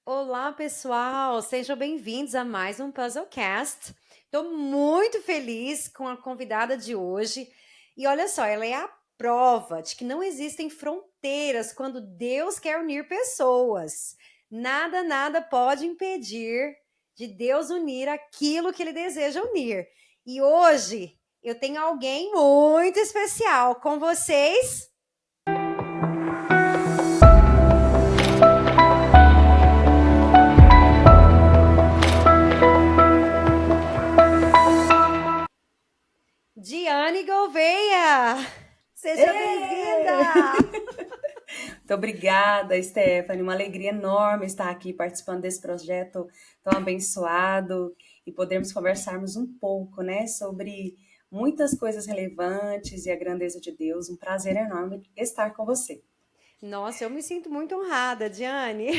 Olá, pessoal! Sejam bem-vindos a mais um Puzzlecast. Estou muito feliz com a convidada de hoje. E olha só, ela é a prova de que não existem fronteiras quando Deus quer unir pessoas. Nada pode impedir de Deus unir aquilo que ele deseja unir. E hoje eu tenho alguém muito especial com vocês. Diane Gouveia! Seja Ê! bem-vinda! Muito obrigada, Stephanie. Uma alegria enorme estar aqui participando desse projeto tão abençoado e podermos conversarmos um pouco, né, sobre muitas coisas relevantes e a grandeza de Deus. Um prazer enorme estar com você. Nossa, eu me sinto muito honrada, Diane.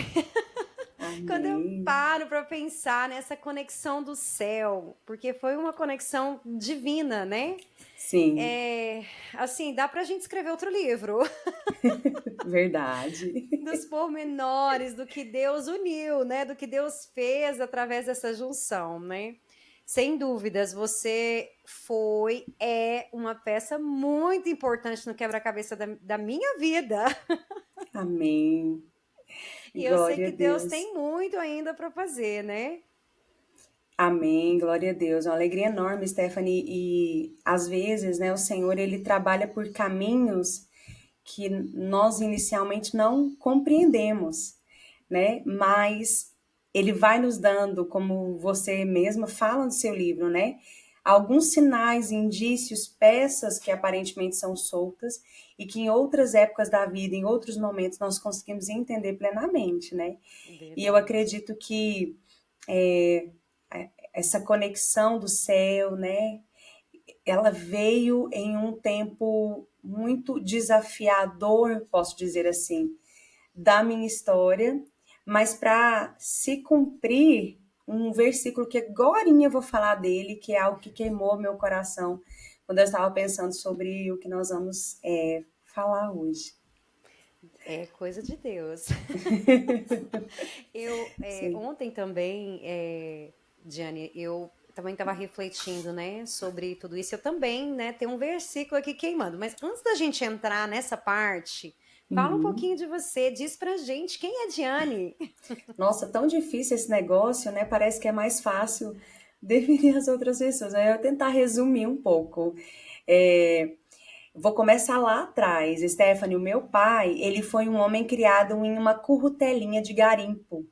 Quando eu Amém. paro para pensar nessa conexão do céu, porque foi uma conexão divina, né? Sim, É, assim, dá para a gente escrever outro livro, verdade. dos pormenores do que Deus uniu, né? Do que Deus fez através dessa junção, né? Sem dúvidas, você é uma peça muito importante no quebra-cabeça da minha vida. Amém. E eu sei Glória a que Deus Deus. tem muito ainda para fazer, né? Amém, glória a Deus. É uma alegria enorme, Stephanie. E às vezes, né, o Senhor ele trabalha por caminhos que nós inicialmente não compreendemos, né? Mas ele vai nos dando, como você mesma fala no seu livro, né? Alguns sinais, indícios, peças que aparentemente são soltas e que em outras épocas da vida, em outros momentos, nós conseguimos entender plenamente, né? E eu Verdade. acredito que é, essa conexão do céu, né? Ela veio em um tempo muito desafiador, posso dizer assim, da minha história, mas para se cumprir um versículo que agorinha eu vou falar dele, que é algo que queimou meu coração quando eu estava pensando sobre o que nós vamos falar hoje. É coisa de Deus. Sim. Ontem também, Diane, eu também estava refletindo, né, sobre tudo isso. Eu também, né, tenho um versículo aqui queimando. Mas antes da gente entrar nessa parte, fala um Uhum. pouquinho de você, diz pra gente quem é Diane. Nossa, tão difícil esse negócio, né? Parece que é mais fácil definir as outras pessoas. Eu vou tentar resumir um pouco. É, Vou começar lá atrás. Stephanie, o meu pai, ele foi um homem criado em uma currutelinha de garimpo,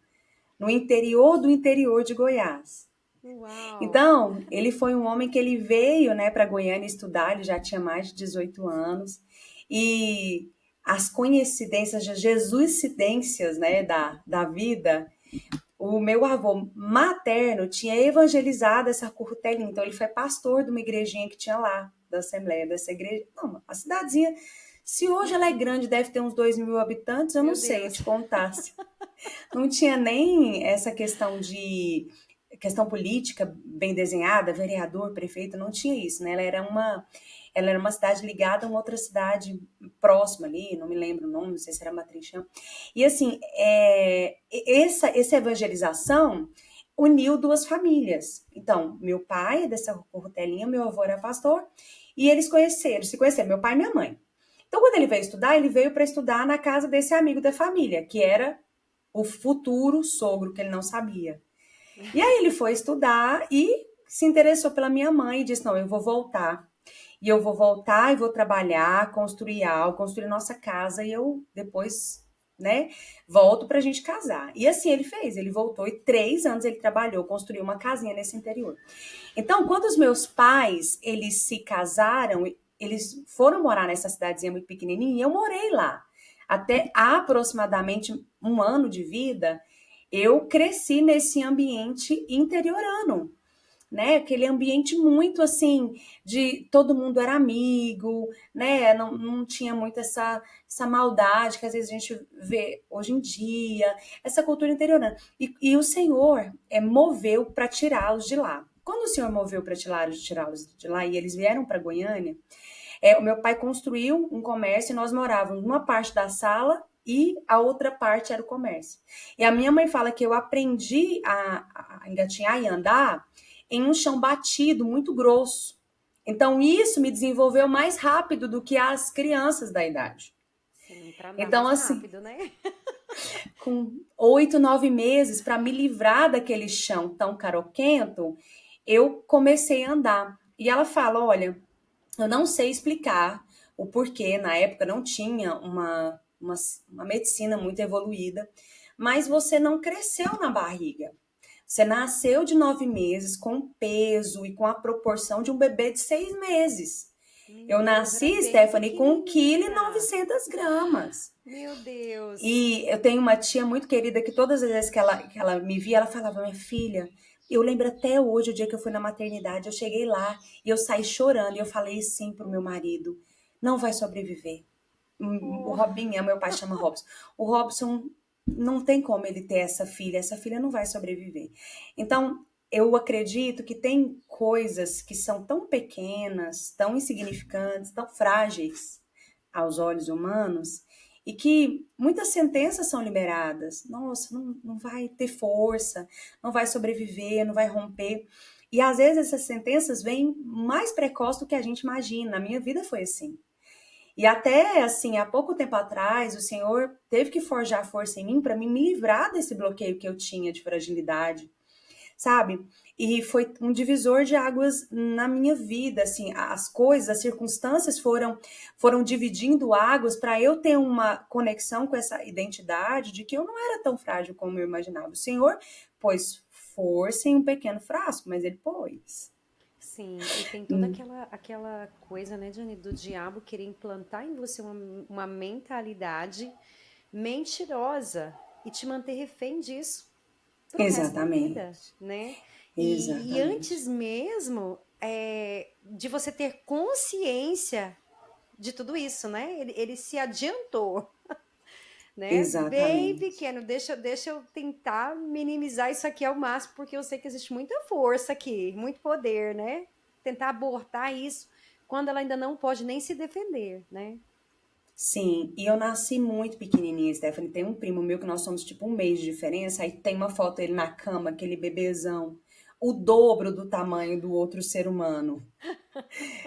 no interior do interior de Goiás. Uau! Então, ele foi um homem que ele veio, né, para Goiânia estudar, ele já tinha mais de 18 anos, e as coincidências, as jesuicidências, né, da vida, o meu avô materno tinha evangelizado essa currutelinha, então ele foi pastor de uma igrejinha que tinha lá, da Assembleia, dessa igreja. Não, a cidadezinha, se hoje ela é grande, deve ter uns 2.000 habitantes, eu não Meu sei Deus. te contar. Não tinha nem essa questão política bem desenhada, vereador, prefeito, não tinha isso, né? Ela era uma cidade ligada a uma outra cidade próxima ali, não me lembro o nome, não sei se era Matrinchão. E assim, essa evangelização uniu duas famílias. Então, meu pai é dessa cortelinha, meu avô era pastor, e eles se conheceram, meu pai e minha mãe. Então, quando ele veio para estudar na casa desse amigo da família, que era o futuro sogro, que ele não sabia. E aí ele foi estudar e se interessou pela minha mãe e disse: Não, eu vou voltar. E eu vou voltar e vou trabalhar, construir algo, construir nossa casa e eu depois, né, volto pra gente casar. E assim ele fez, ele voltou e 3 anos ele trabalhou, construiu uma casinha nesse interior. Então, quando os meus pais, eles se casaram, eles foram morar nessa cidadezinha muito pequenininha e eu morei lá. Até aproximadamente um ano de vida, eu cresci nesse ambiente interiorano, né? Aquele ambiente muito assim, de todo mundo era amigo, né? Não tinha muito essa maldade que às vezes a gente vê hoje em dia, essa cultura interiorana. E o Senhor moveu para tirá-los de lá. Quando o Senhor moveu para tirá-los de lá e eles vieram para Goiânia, o meu pai construiu um comércio e nós morávamos numa parte da sala e a outra parte era o comércio. E a minha mãe fala que eu aprendi a engatinhar e andar em um chão batido, muito grosso. Então, isso me desenvolveu mais rápido do que as crianças da idade. Sim, para andar Então, mais assim, rápido, né? com 8, 9 meses, para me livrar daquele chão tão caroquento, eu comecei a andar. E ela fala: olha, eu não sei explicar o porquê, na época não tinha uma medicina muito evoluída, mas você não cresceu na barriga. Você nasceu de 9 meses com o peso e com a proporção de um bebê de 6 meses. Eu Meu Deus, era nasci, bem Stephanie, com 1,9 pequenininha. kg. Meu Deus. E eu tenho uma tia muito querida que todas as vezes que ela me via, ela falava: minha filha, eu lembro até hoje o dia que eu fui na maternidade, eu cheguei lá e eu saí chorando e eu falei assim pro meu marido: não vai sobreviver. O Oh, Robinho, meu pai chama Robson. O Robson não tem como ele ter essa filha não vai sobreviver. Então, eu acredito que tem coisas que são tão pequenas, tão insignificantes, tão frágeis aos olhos humanos, e que muitas sentenças são liberadas. Nossa, não vai ter força, não vai sobreviver, não vai romper. E às vezes essas sentenças vêm mais precoce do que a gente imagina. A minha vida foi assim. E até assim, há pouco tempo atrás, o Senhor teve que forjar força em mim para me livrar desse bloqueio que eu tinha de fragilidade, sabe? E foi um divisor de águas na minha vida, assim, as coisas, as circunstâncias foram dividindo águas para eu ter uma conexão com essa identidade de que eu não era tão frágil como eu imaginava. O Senhor pôs força em um pequeno frasco, mas ele pôs. sim, e tem toda aquela coisa, né, Diane, do diabo querer implantar em você uma mentalidade mentirosa e te manter refém disso pro resto da vida, Exatamente, né? E exatamente, antes mesmo de você ter consciência de tudo isso, né? Ele se adiantou, né? Bem exatamente. pequeno. Deixa eu tentar minimizar isso aqui ao máximo, porque eu sei que existe muita força aqui, muito poder, né? Tentar abortar isso quando ela ainda não pode nem se defender, né? Sim, e eu nasci muito pequenininha, Stephanie. Tem um primo meu que nós somos tipo um mês de diferença. Aí tem uma foto dele na cama, aquele bebezão, o dobro do tamanho do outro ser humano.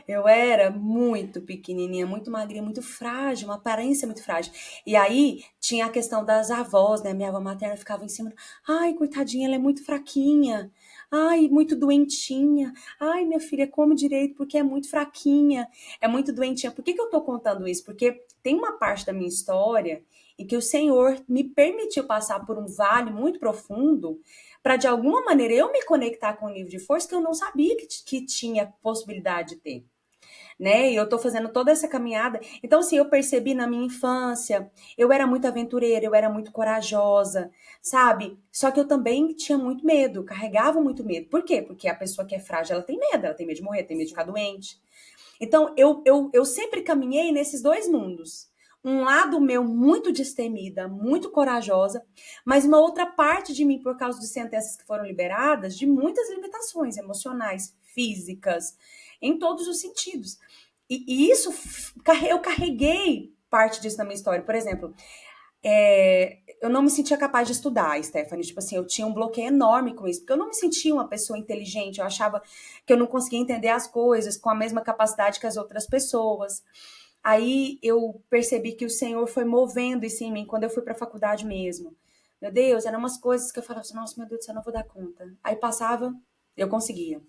Eu era muito pequenininha, muito magrinha, muito frágil, uma aparência muito frágil. E aí tinha a questão das avós, né? Minha avó materna ficava em cima. Ai, coitadinha, ela é muito fraquinha. Ai, muito doentinha. Ai, minha filha, come direito porque é muito fraquinha, é muito doentinha. Por que que eu tô contando isso? Porque tem uma parte da minha história em que o Senhor me permitiu passar por um vale muito profundo para de alguma maneira eu me conectar com um nível de força que eu não sabia que tinha possibilidade de ter, né? E eu tô fazendo toda essa caminhada. Então, assim, eu percebi na minha infância, eu era muito aventureira, eu era muito corajosa, sabe? Só que eu também tinha muito medo, carregava muito medo. Por quê? Porque a pessoa que é frágil, ela tem medo de morrer, tem medo de ficar Sim. doente. Então, eu sempre caminhei nesses dois mundos. Um lado meu muito destemida, muito corajosa, mas uma outra parte de mim, por causa de sentenças que foram liberadas, de muitas limitações emocionais, físicas, em todos os sentidos. E isso, eu carreguei parte disso na minha história. Por exemplo, eu não me sentia capaz de estudar, Stephanie. Tipo assim, eu tinha um bloqueio enorme com isso, porque eu não me sentia uma pessoa inteligente. Eu achava que eu não conseguia entender as coisas com a mesma capacidade que as outras pessoas. Aí eu percebi que o Senhor foi movendo isso em mim quando eu fui para a faculdade mesmo. Meu Deus, eram umas coisas que eu falava assim, nossa, meu Deus do céu, eu não vou dar conta. Aí passava, eu conseguia.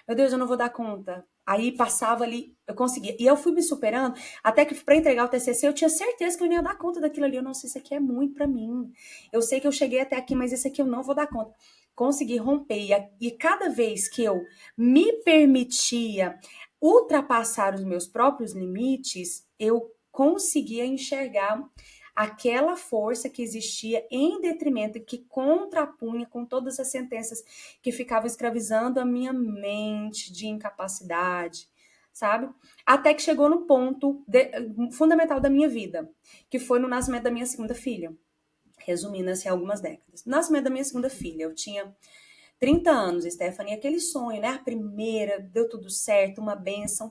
Meu Deus, eu não vou dar conta. Aí passava ali, eu conseguia. E eu fui me superando, até que para entregar o TCC eu tinha certeza que eu não ia dar conta daquilo ali. Eu não sei, isso aqui é muito para mim. Eu sei que eu cheguei até aqui, mas isso aqui eu não vou dar conta. Consegui romper. E cada vez que eu me permitia ultrapassar os meus próprios limites, eu conseguia enxergar aquela força que existia em detrimento, que contrapunha com todas as sentenças que ficavam escravizando a minha mente de incapacidade, sabe? Até que chegou no ponto fundamental da minha vida, que foi no nascimento da minha segunda filha. Resumindo assim, algumas décadas. No nascimento da minha segunda filha, eu tinha 30 anos, Stephanie, aquele sonho, né? A primeira, deu tudo certo, uma bênção.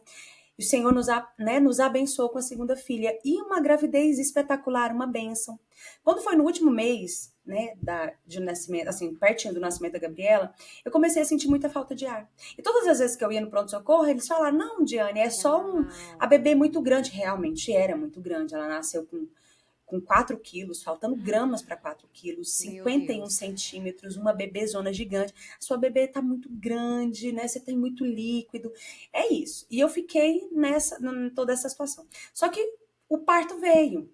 E o Senhor nos abençoou com a segunda filha. E uma gravidez espetacular, uma bênção. Quando foi no último mês, né, de nascimento, assim, pertinho do nascimento da Gabriela, eu comecei a sentir muita falta de ar. E todas as vezes que eu ia no pronto-socorro, eles falaram, não, Diane, é só a Uau. bebê muito grande. Realmente era muito grande. Ela nasceu com 4 quilos, faltando gramas para 4 quilos, Meu 51 Deus. centímetros, uma bebezona gigante. Sua bebê tá muito grande, né? Você tem muito líquido. É isso. E eu fiquei em toda essa situação. Só que o parto veio.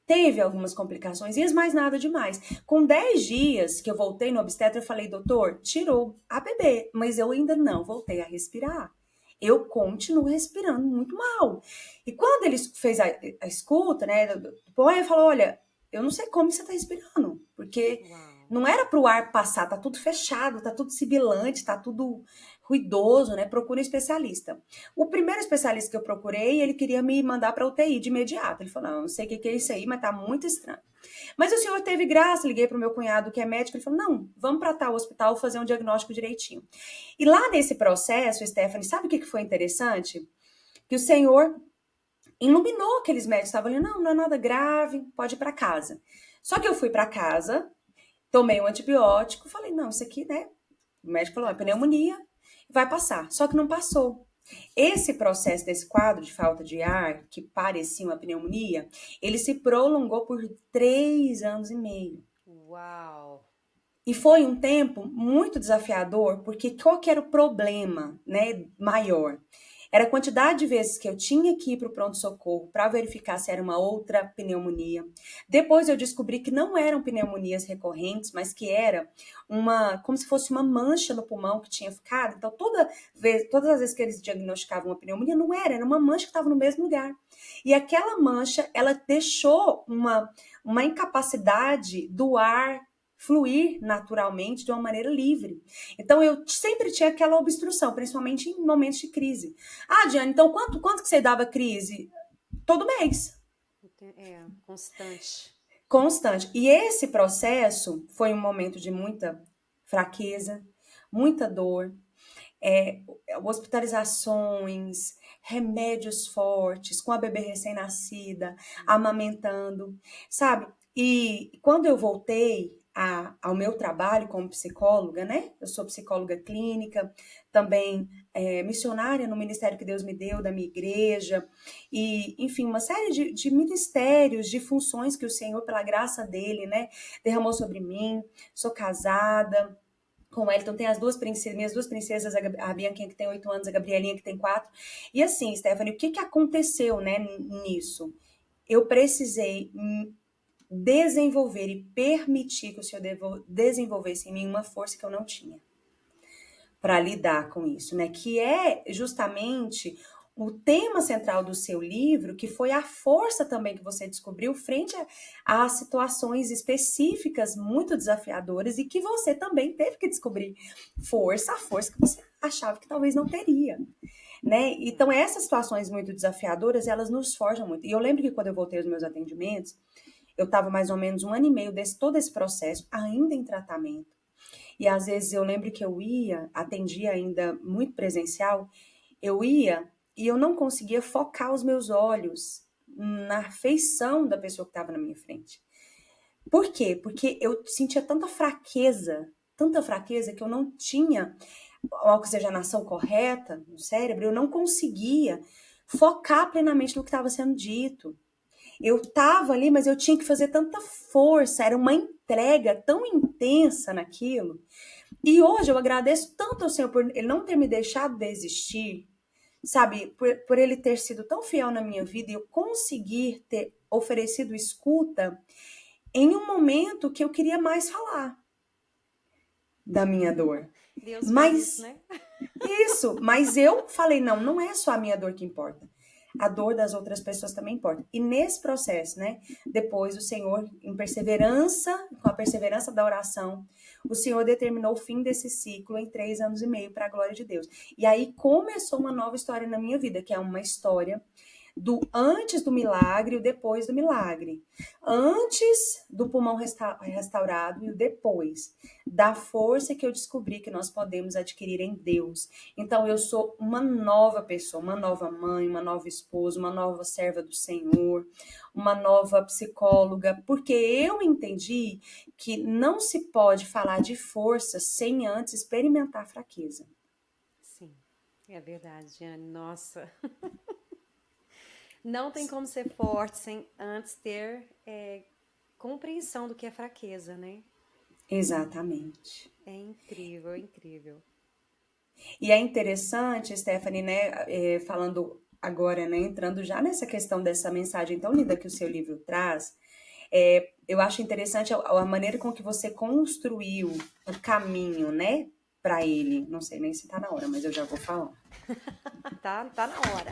Teve algumas complicações, e mais nada demais. Com 10 dias que eu voltei no obstetra, eu falei, doutor, tirou a bebê, mas eu ainda não voltei a respirar. Eu continuo respirando muito mal. E quando ele fez a escuta, né, ele falou, olha, eu não sei como você tá respirando, porque Uau. não era pro ar passar, tá tudo fechado, tá tudo sibilante, tá tudo ruidoso, né? Procura um especialista. O primeiro especialista que eu procurei, ele queria me mandar para UTI de imediato. Ele falou: não sei o que é isso aí, mas tá muito estranho. Mas o senhor teve graça, liguei pro meu cunhado que é médico, ele falou: não, vamos para tal hospital fazer um diagnóstico direitinho. E lá nesse processo, Stephanie, sabe o que foi interessante? Que o senhor iluminou aqueles médicos, estavam ali, não é nada grave, pode ir para casa. Só que eu fui para casa, tomei um antibiótico, falei: não, isso aqui, né? O médico falou: é Vai passar. pneumonia, vai passar. Só que não passou. Esse processo desse quadro de falta de ar, que parecia uma pneumonia, ele se prolongou por 3 anos e meio. Uau. E foi um tempo muito desafiador, porque qual que era o problema, né, maior? Era a quantidade de vezes que eu tinha que ir para o pronto-socorro para verificar se era uma outra pneumonia. Depois eu descobri que não eram pneumonias recorrentes, mas que era como se fosse uma mancha no pulmão que tinha ficado. Então, todas as vezes que eles diagnosticavam uma pneumonia, não era uma mancha que estava no mesmo lugar. E aquela mancha, ela deixou uma incapacidade do ar fluir naturalmente de uma maneira livre. Então eu sempre tinha aquela obstrução, principalmente em momentos de crise. Ah, Diane, então quanto que você dava crise? Todo mês. É, constante. Constante. E esse processo foi um momento de muita fraqueza, muita dor, hospitalizações, remédios fortes, com a bebê recém-nascida, amamentando, sabe? E quando eu voltei ao meu trabalho como psicóloga, né? Eu sou psicóloga clínica, também missionária no ministério que Deus me deu, da minha igreja, e, enfim, uma série de ministérios, de funções que o Senhor, pela graça dele, né, derramou sobre mim. Sou casada com o Wellington, tem minhas duas princesas, a Bianquinha que tem 8 anos, a Gabrielinha que tem 4. E assim, Stephanie, o que aconteceu, né, nisso? Eu precisei desenvolver e permitir que o Senhor desenvolvesse em mim uma força que eu não tinha para lidar com isso, né? Que é justamente o tema central do seu livro, que foi a força também que você descobriu frente a situações específicas muito desafiadoras e que você também teve que descobrir a força que você achava que talvez não teria, né? Então essas situações muito desafiadoras, elas nos forjam muito. E eu lembro que quando eu voltei aos meus atendimentos, eu estava mais ou menos 1 ano e meio todo esse processo, ainda em tratamento. E às vezes eu lembro que eu atendia ainda muito presencial, eu ia e eu não conseguia focar os meus olhos na feição da pessoa que estava na minha frente. Por quê? Porque eu sentia tanta fraqueza que eu não tinha a oxigenação correta no cérebro, eu não conseguia focar plenamente no que estava sendo dito. Eu estava ali, mas eu tinha que fazer tanta força, era uma entrega tão intensa naquilo. E hoje eu agradeço tanto ao Senhor por ele não ter me deixado desistir, sabe? Por ele ter sido tão fiel na minha vida e eu conseguir ter oferecido escuta em um momento que eu queria mais falar da minha dor. Deus fez isso, Mas né? mas eu falei, não é só a minha dor que importa. A dor das outras pessoas também importa. E nesse processo, né, depois o Senhor, com a perseverança da oração, o Senhor determinou o fim desse ciclo em 3 anos e meio para a glória de Deus. E aí começou uma nova história na minha vida, que é uma história do antes do milagre e o depois do milagre. Antes do pulmão restaurado e o depois. Da força que eu descobri que nós podemos adquirir em Deus. Então eu sou uma nova pessoa, uma nova mãe, uma nova esposa, uma nova serva do Senhor, uma nova psicóloga, porque eu entendi que não se pode falar de força sem antes experimentar fraqueza. Sim, é verdade, Jane. Nossa, não tem como ser forte sem antes ter compreensão do que é fraqueza, né? Exatamente. É incrível, é incrível. E é interessante, Stephanie, né, falando agora, né, entrando já nessa questão dessa mensagem tão linda que o seu livro traz, eu acho interessante a maneira com que você construiu o caminho, né, para ele. Não sei nem se tá na hora, mas eu já vou falar. Tá na hora.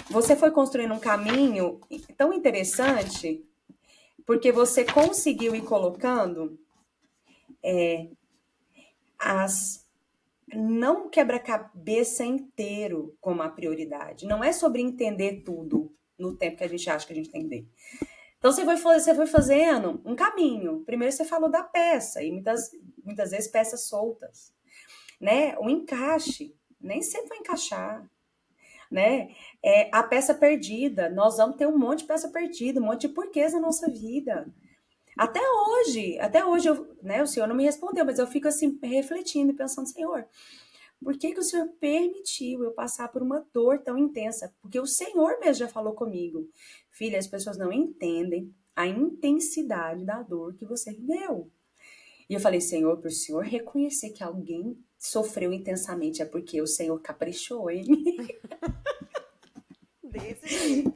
Você foi construindo um caminho tão interessante porque você conseguiu ir colocando as não quebra-cabeça inteiro como a prioridade. Não é sobre entender tudo no tempo que a gente acha que a gente entender. Então você foi fazendo um caminho. Primeiro você falou da peça, e muitas vezes peças soltas, né? O encaixe, nem sempre vai encaixar, né? A peça perdida, nós vamos ter um monte de peça perdida, um monte de porquês na nossa vida. Até hoje, né, o Senhor não me respondeu, mas eu fico assim, refletindo e pensando, Senhor, por que o Senhor permitiu eu passar por uma dor tão intensa? Porque o Senhor mesmo já falou comigo. Filha, as pessoas não entendem a intensidade da dor que você viveu. E eu falei, Senhor, para o Senhor reconhecer que alguém sofreu intensamente é porque o Senhor caprichou em mim. Desse jeito.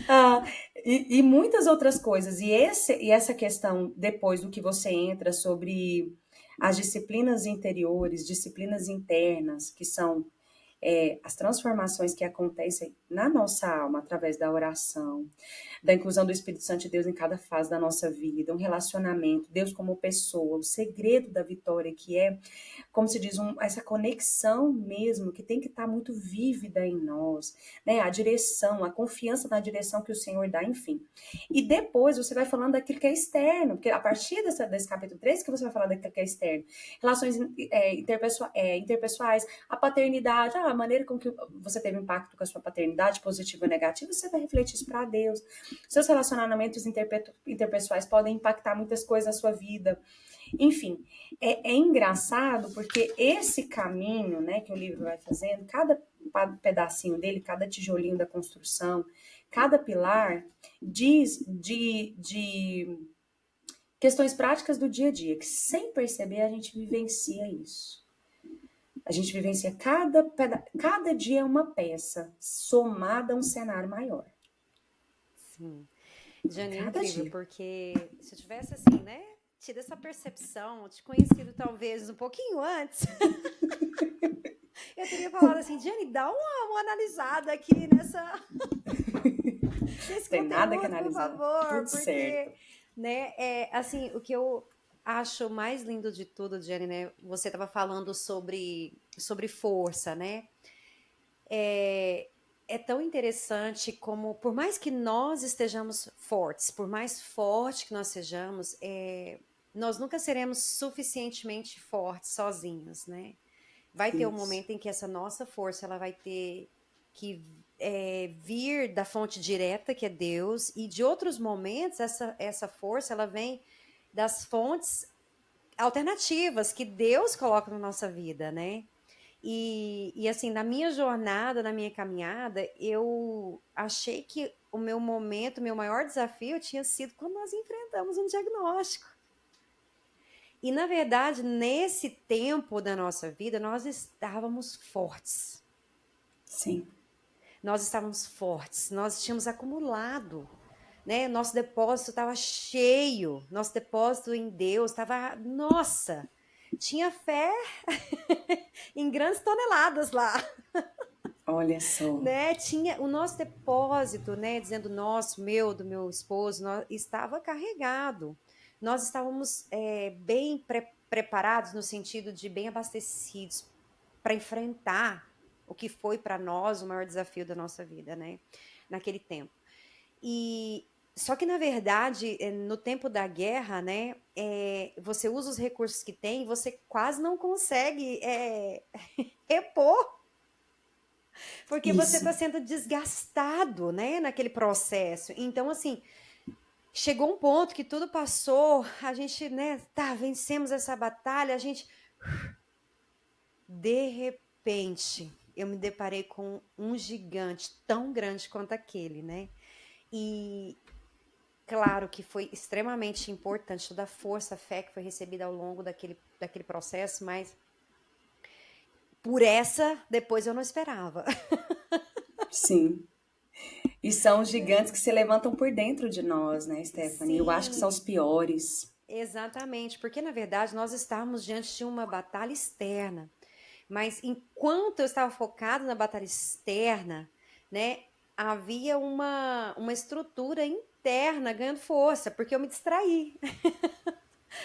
Ah, e muitas outras coisas. E essa questão, depois do que você entra sobre as disciplinas interiores, disciplinas internas, que são as transformações que acontecem na nossa alma através da oração, da inclusão do Espírito Santo de Deus em cada fase da nossa vida, um relacionamento, Deus como pessoa, o segredo da vitória, que é, como se diz, essa conexão mesmo, que tem que estar muito vívida em nós, né? A direção, a confiança na direção que o Senhor dá, enfim. E depois você vai falando daquilo que é externo, porque a partir desse capítulo 3 que você vai falar daquilo que é externo, relações interpessoais, a paternidade, a maneira com que você teve impacto com a sua paternidade, positivo ou negativo, você vai refletir isso para Deus. Seus relacionamentos interpessoais podem impactar muitas coisas na sua vida. Enfim, é engraçado porque esse caminho, né, que o livro vai fazendo, cada pedacinho dele, cada tijolinho da construção, cada pilar diz de questões práticas do dia a dia, que sem perceber a gente vivencia isso. A gente vivencia cada dia é uma peça somada a um cenário maior. Sim. Jane, é Cada incrível, dia. porque se eu tivesse assim, né, tido essa percepção, te conhecido talvez um pouquinho antes, eu teria falado assim, Jane, dá uma analisada aqui nesse Tem nada que conteúdo, por analisar. favor, Tudo porque, certo. né, assim, o que eu acho mais lindo de tudo, Jane, né, você estava falando sobre força, né, é tão interessante como, por mais que nós estejamos fortes, por mais forte que nós sejamos, nós nunca seremos suficientemente fortes sozinhos, né? Vai ter um Isso. momento em que essa nossa força ela vai ter que vir da fonte direta, que é Deus, e de outros momentos essa força ela vem das fontes alternativas que Deus coloca na nossa vida, né? E assim, na minha jornada, na minha caminhada, eu achei que o meu momento, o meu maior desafio tinha sido quando nós enfrentamos um diagnóstico. E, na verdade, nesse tempo da nossa vida, nós estávamos fortes. Sim. Nós estávamos fortes, nós tínhamos acumulado, né? Nosso depósito estava cheio, nosso depósito em Deus estava, nossa, tinha fé em grandes toneladas lá. Olha só. Né, tinha o nosso depósito, né, dizendo nosso, meu, do meu esposo, estava carregado. Nós estávamos bem preparados no sentido de bem abastecidos para enfrentar o que foi para nós o maior desafio da nossa vida, né? Naquele tempo. E só que, na verdade, no tempo da guerra, né, você usa os recursos que tem e você quase não consegue repor, porque você Isso. está sendo desgastado, né, naquele processo. Então, assim, chegou um ponto que tudo passou, a gente, né, vencemos essa batalha, a gente... De repente, eu me deparei com um gigante tão grande quanto aquele, né? E claro que foi extremamente importante toda a força, a fé que foi recebida ao longo daquele processo, mas por essa, depois eu não esperava. Sim. E são os gigantes que se levantam por dentro de nós, né, Stephanie? Eu acho que são os Sim, piores. exatamente, porque na verdade nós estávamos diante de uma batalha externa, mas enquanto eu estava focada na batalha externa, né, havia uma estrutura interna ganhando força, porque eu me distraí.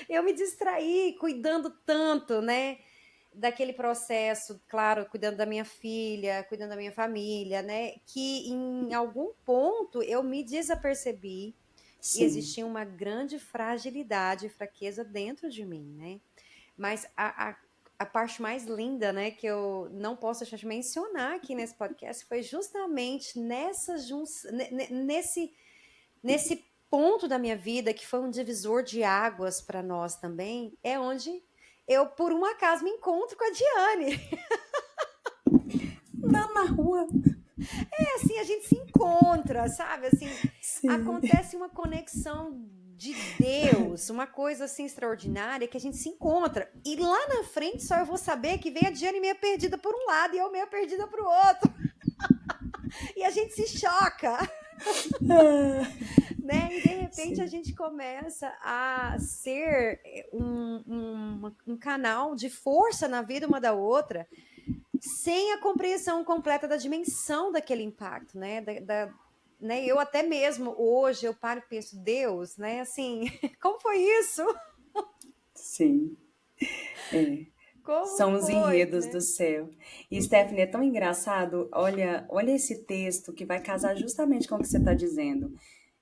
Eu me distraí cuidando tanto, né, daquele processo, claro, cuidando da minha filha, cuidando da minha família, né, que em algum ponto eu me desapercebi e Sim. existia uma grande fragilidade e fraqueza dentro de mim, né? Mas a parte mais linda, né, que eu não posso deixar de mencionar aqui nesse podcast foi justamente nesse ponto da minha vida que foi um divisor de águas para nós também, é onde eu, por um acaso, me encontro com a Diane. Andando na rua. É assim, a gente se encontra, sabe? Assim, Sim. acontece uma conexão de Deus, uma coisa assim extraordinária que a gente se encontra. E lá na frente só eu vou saber que vem a Diane meio perdida por um lado e eu meio perdida por outro. E a gente se choca, né? E de repente a Sim. gente começa a ser um canal de força na vida uma da outra, sem a compreensão completa da dimensão daquele impacto, né? Né? Eu até mesmo hoje eu paro e penso, Deus, né? Assim, como foi isso? Sim. É. Como São os foi, enredos do né? céu. E, Stephanie, é tão engraçado. Olha esse texto que vai casar justamente com o que você está dizendo.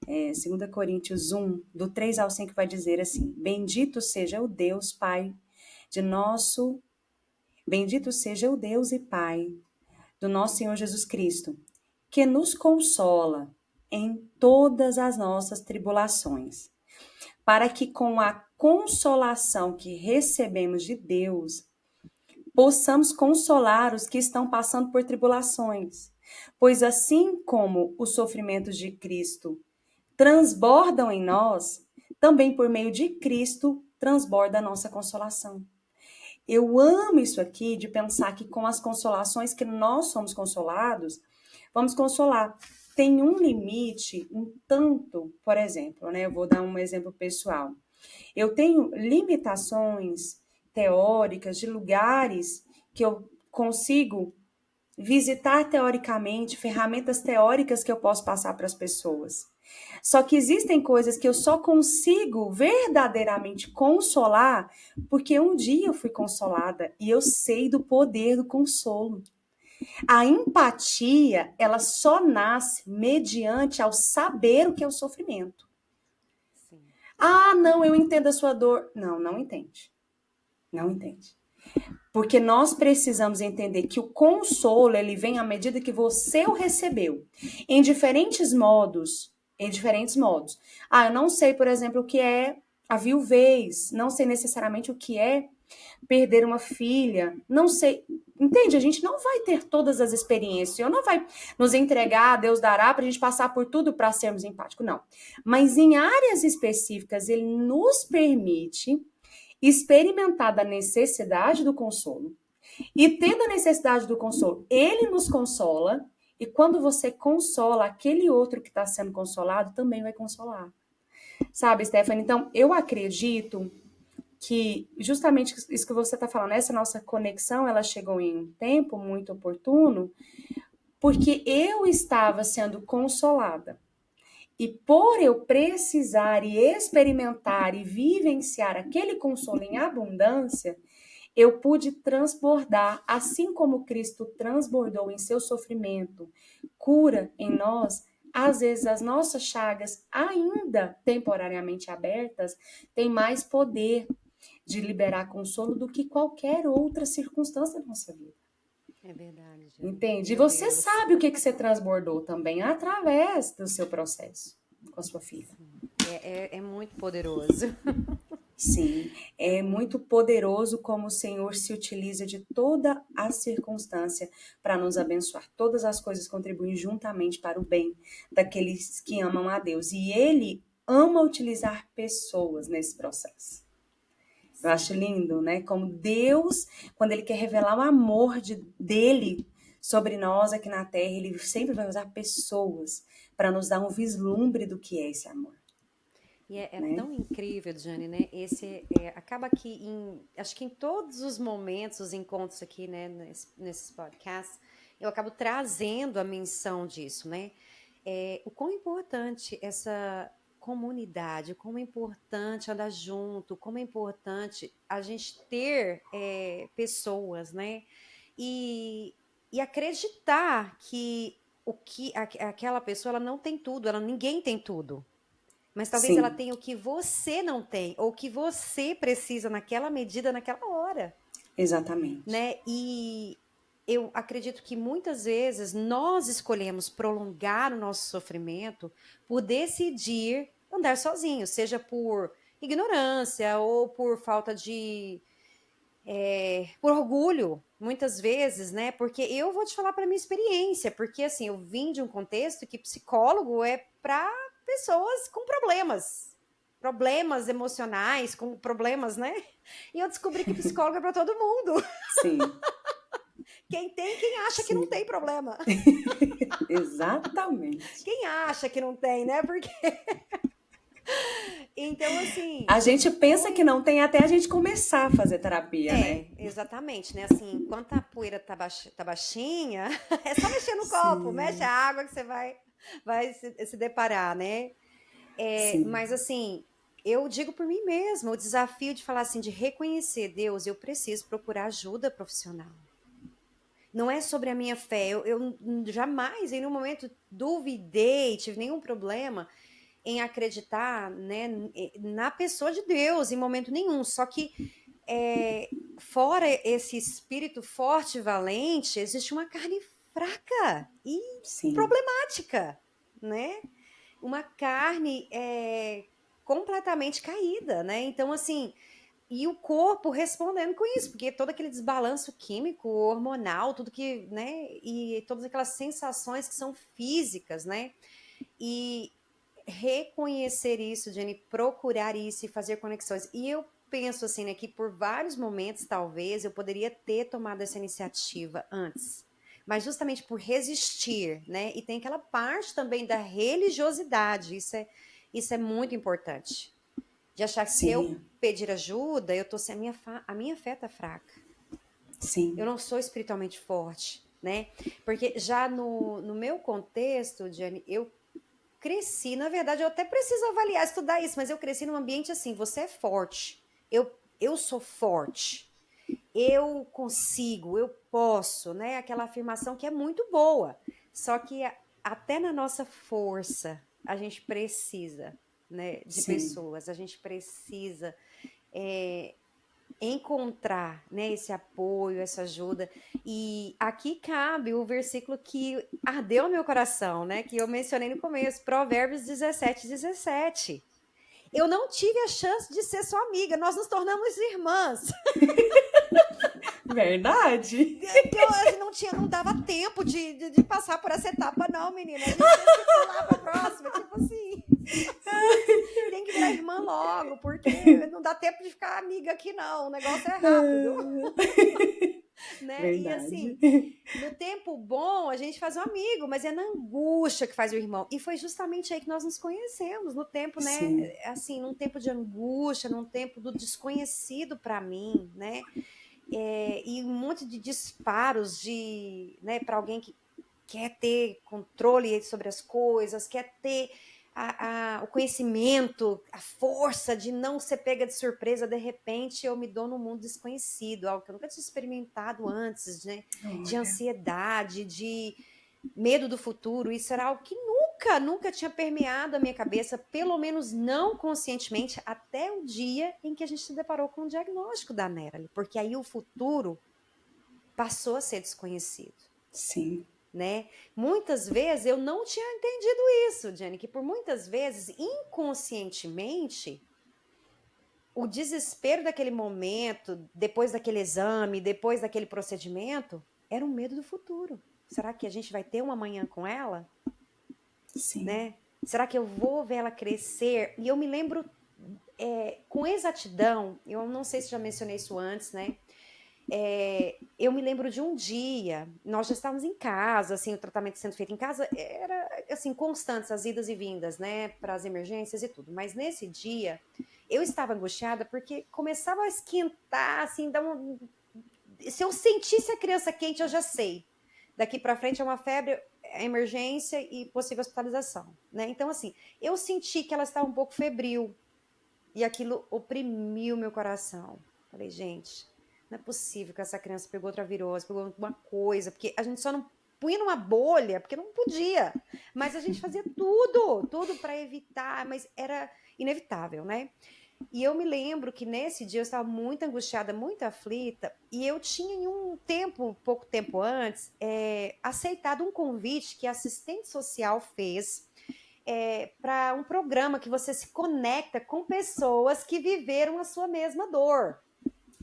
2 Coríntios 1, do 3 ao 5, vai dizer assim: Bendito seja o Deus, Pai de nosso. Bendito seja o Deus e Pai do nosso Senhor Jesus Cristo, que nos consola em todas as nossas tribulações, para que com a consolação que recebemos de Deus, possamos consolar os que estão passando por tribulações. Pois assim como os sofrimentos de Cristo transbordam em nós, também por meio de Cristo transborda a nossa consolação. Eu amo isso aqui de pensar que com as consolações que nós somos consolados, vamos consolar. Tem um limite, um tanto, por exemplo, né? Eu vou dar um exemplo pessoal. Eu tenho limitações teóricas de lugares que eu consigo visitar teoricamente, ferramentas teóricas que eu posso passar para as pessoas. Só que existem coisas que eu só consigo verdadeiramente consolar porque um dia eu fui consolada e eu sei do poder do consolo. A empatia, ela só nasce mediante ao saber o que é o sofrimento. Sim. Ah, não, eu entendo a sua dor. Não, não entende. Não entende. Porque nós precisamos entender que o consolo, ele vem à medida que você o recebeu, em diferentes modos, em diferentes modos. Ah, eu não sei, por exemplo, o que é a viuvez, não sei necessariamente o que é perder uma filha, não sei. Entende? A gente não vai ter todas as experiências, o Senhor não vai nos entregar, Deus dará para a gente passar por tudo para sermos empáticos, não. Mas em áreas específicas, ele nos permite experimentar da necessidade do consolo. E tendo a necessidade do consolo, ele nos consola. E quando você consola, aquele outro que está sendo consolado também vai consolar. Sabe, Stephanie? Então, eu acredito que justamente isso que você está falando, essa nossa conexão, ela chegou em um tempo muito oportuno, porque eu estava sendo consolada. E por eu precisar e experimentar e vivenciar aquele consolo em abundância, eu pude transbordar, assim como Cristo transbordou em seu sofrimento, cura em nós. Às vezes as nossas chagas, ainda temporariamente abertas, têm mais poder de liberar consolo do que qualquer outra circunstância da nossa vida. É verdade, Jane. Entende? E Meu você Deus. sabe o que você transbordou também através do seu processo com a sua filha. Sim. É muito poderoso. Sim, É é muito. muito poderoso como o Senhor se utiliza de toda a circunstância para nos abençoar. Todas as coisas contribuem juntamente para o bem daqueles que amam a Deus. E Ele ama utilizar pessoas nesse processo. Eu acho Sim. lindo, né? Como Deus, quando Ele quer revelar o amor dele sobre nós aqui na Terra, Ele sempre vai usar pessoas para nos dar um vislumbre do que é esse amor, E é né? tão incrível, Jane, né? Acaba que acho que em todos os momentos, os encontros aqui, né, nesses podcasts, eu acabo trazendo a menção disso, né? O quão importante essa comunidade, o quão é importante andar junto, como é importante a gente ter pessoas, né? E, e acreditar que aquela pessoa ela não tem tudo, ninguém tem tudo. Mas talvez ela Sim, tenha o que você não tem, ou o que você precisa naquela medida, naquela hora, exatamente. né? E eu acredito que muitas vezes nós escolhemos prolongar o nosso sofrimento por decidir andar sozinho, seja por ignorância ou por falta de por orgulho, muitas vezes, né? Porque eu vou te falar para minha experiência, porque assim, eu vim de um contexto que psicólogo é para pessoas com problemas emocionais, com problemas, né? E eu descobri que psicólogo é para todo mundo. Sim, Quem tem, quem acha que não sim, tem problema. exatamente. Quem acha que não tem, né? Porque então assim, A gente pensa que foi não tem até a gente começar a fazer terapia, né? exatamente, né? Assim, enquanto a poeira tá baixinha, é só mexer no copo, mexe a Sim, água que você vai se deparar, né? sim, Mas assim, eu digo por mim mesma, o desafio de falar assim, de reconhecer, Deus, eu preciso procurar ajuda profissional. Não é sobre a minha fé, eu jamais, em nenhum momento, duvidei, tive nenhum problema em acreditar, né, na pessoa de Deus, em momento nenhum. Só que fora esse espírito forte e valente, existe uma carne fraca e sim, problemática, né? Uma carne completamente caída, né? Então, assim, e o corpo respondendo com isso, porque todo aquele desbalanço químico, hormonal, tudo que, né? E todas aquelas sensações que são físicas, né? E reconhecer isso, Jenny, procurar isso e fazer conexões. E eu penso assim, né, que por vários momentos, talvez, eu poderia ter tomado essa iniciativa antes. Mas justamente por resistir, né? E tem aquela parte também da religiosidade, isso é muito importante. De achar que se eu sim, pedir ajuda, eu tô sem a minha fé tá fraca. Eu sim, não sou espiritualmente forte, né? Porque já no meu contexto, Diane, eu cresci, na verdade, eu até preciso avaliar, estudar isso, mas eu cresci num ambiente assim, você é forte, eu sou forte, eu consigo, eu posso, né? Aquela afirmação que é muito boa. Só que até na nossa força, a gente precisa, né, de sim. pessoas, a gente precisa é, encontrar, né, esse apoio, essa ajuda. E aqui cabe o versículo que ardeu no meu coração, né, que eu mencionei no começo, Provérbios 17:17. Eu não tive a chance de ser sua amiga, nós nos tornamos irmãs. Verdade. A gente não dava tempo de passar por essa etapa, não, menina. A gente teve que pular para a próxima, tipo assim. Tem que virar irmã logo, porque não dá tempo de ficar amiga aqui, não. O negócio é rápido, né? E assim, Verdade. no tempo bom, a gente faz um amigo, mas é na angústia que faz o irmão. E foi justamente aí que nós nos conhecemos, no tempo, né? Sim, Assim, num tempo de angústia, num tempo do desconhecido para mim, né? E um monte de disparos né, para alguém que quer ter controle sobre as coisas, quer ter o conhecimento, a força de não ser pega de surpresa, de repente eu me dou num mundo desconhecido, algo que eu nunca tinha experimentado antes, né? De Olha, ansiedade, de medo do futuro. Isso era algo que nunca tinha permeado a minha cabeça, pelo menos não conscientemente, até o dia em que a gente se deparou com o diagnóstico da Neralie, porque aí o futuro passou a ser desconhecido. sim. Né? Muitas vezes eu não tinha entendido isso, Jenny, que por muitas vezes, inconscientemente, o desespero daquele momento, depois daquele exame, depois daquele procedimento, era um medo do futuro. Será que a gente vai ter um amanhã com ela? Sim. Né? Será que eu vou ver ela crescer? E eu me lembro com exatidão, eu não sei se já mencionei isso antes, né? Eu me lembro de um dia, nós já estávamos em casa, assim, o tratamento sendo feito em casa, era, assim, constantes as idas e vindas, né, para as emergências e tudo, mas nesse dia, eu estava angustiada porque começava a esquentar, assim, se eu sentisse a criança quente, eu já sei, daqui para frente é uma febre, emergência e possível hospitalização, né, então, assim, eu senti que ela estava um pouco febril, e aquilo oprimiu meu coração. Falei, gente, não é possível que essa criança pegou outra virose, pegou alguma coisa, porque a gente só não punha numa bolha, porque não podia. Mas a gente fazia tudo para evitar, mas era inevitável, né? E eu me lembro que nesse dia eu estava muito angustiada, muito aflita, e eu tinha em pouco tempo antes, aceitado um convite que a assistente social fez para um programa que você se conecta com pessoas que viveram a sua mesma dor.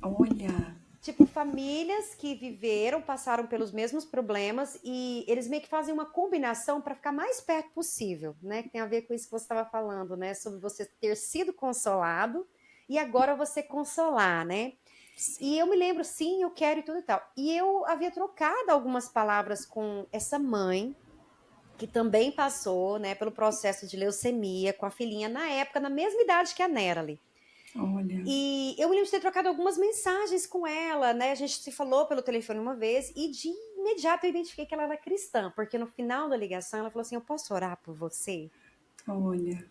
Olha, Tipo, famílias que viveram, passaram pelos mesmos problemas e eles meio que fazem uma combinação para ficar mais perto possível, né? Que tem a ver com isso que você estava falando, né? Sobre você ter sido consolado e agora você consolar, né? sim. E eu me lembro, sim, eu quero e tudo e tal. E eu havia trocado algumas palavras com essa mãe que também passou, né, pelo processo de leucemia com a filhinha na época, na mesma idade que a Neralie. Olha, E eu me lembro de ter trocado algumas mensagens com ela, né? A gente se falou pelo telefone uma vez e de imediato eu identifiquei que ela era cristã, porque no final da ligação ela falou assim: "Eu posso orar por você?", olha.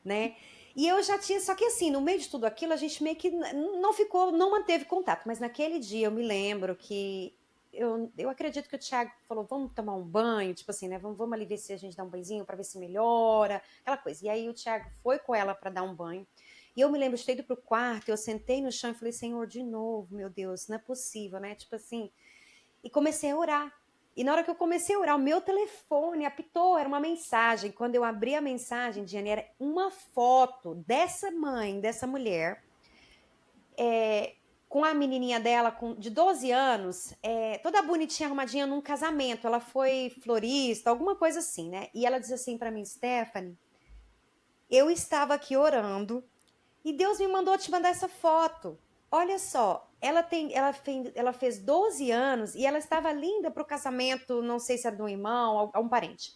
né? E eu já tinha, só que assim, no meio de tudo aquilo, a gente meio que não ficou, não manteve contato, mas naquele dia eu me lembro que eu acredito que o Thiago falou, vamos tomar um banho, tipo assim, né? Vamos ali ver se a gente dá um banhozinho para ver se melhora, aquela coisa. E aí o Thiago foi com ela para dar um banho. E eu me lembro de ter ido pro quarto, eu sentei no chão e falei, Senhor, de novo, meu Deus, não é possível, né? Tipo assim, e comecei a orar. E na hora que eu comecei a orar, o meu telefone apitou, era uma mensagem. Quando eu abri a mensagem, Diane, era uma foto dessa mãe, dessa mulher, com a menininha dela de 12 anos, toda bonitinha, arrumadinha num casamento. Ela foi florista, alguma coisa assim, né? E ela diz assim para mim, Stephanie, eu estava aqui orando e Deus me mandou te mandar essa foto. Olha só, ela fez 12 anos e ela estava linda para o casamento, não sei se era de um irmão, um parente.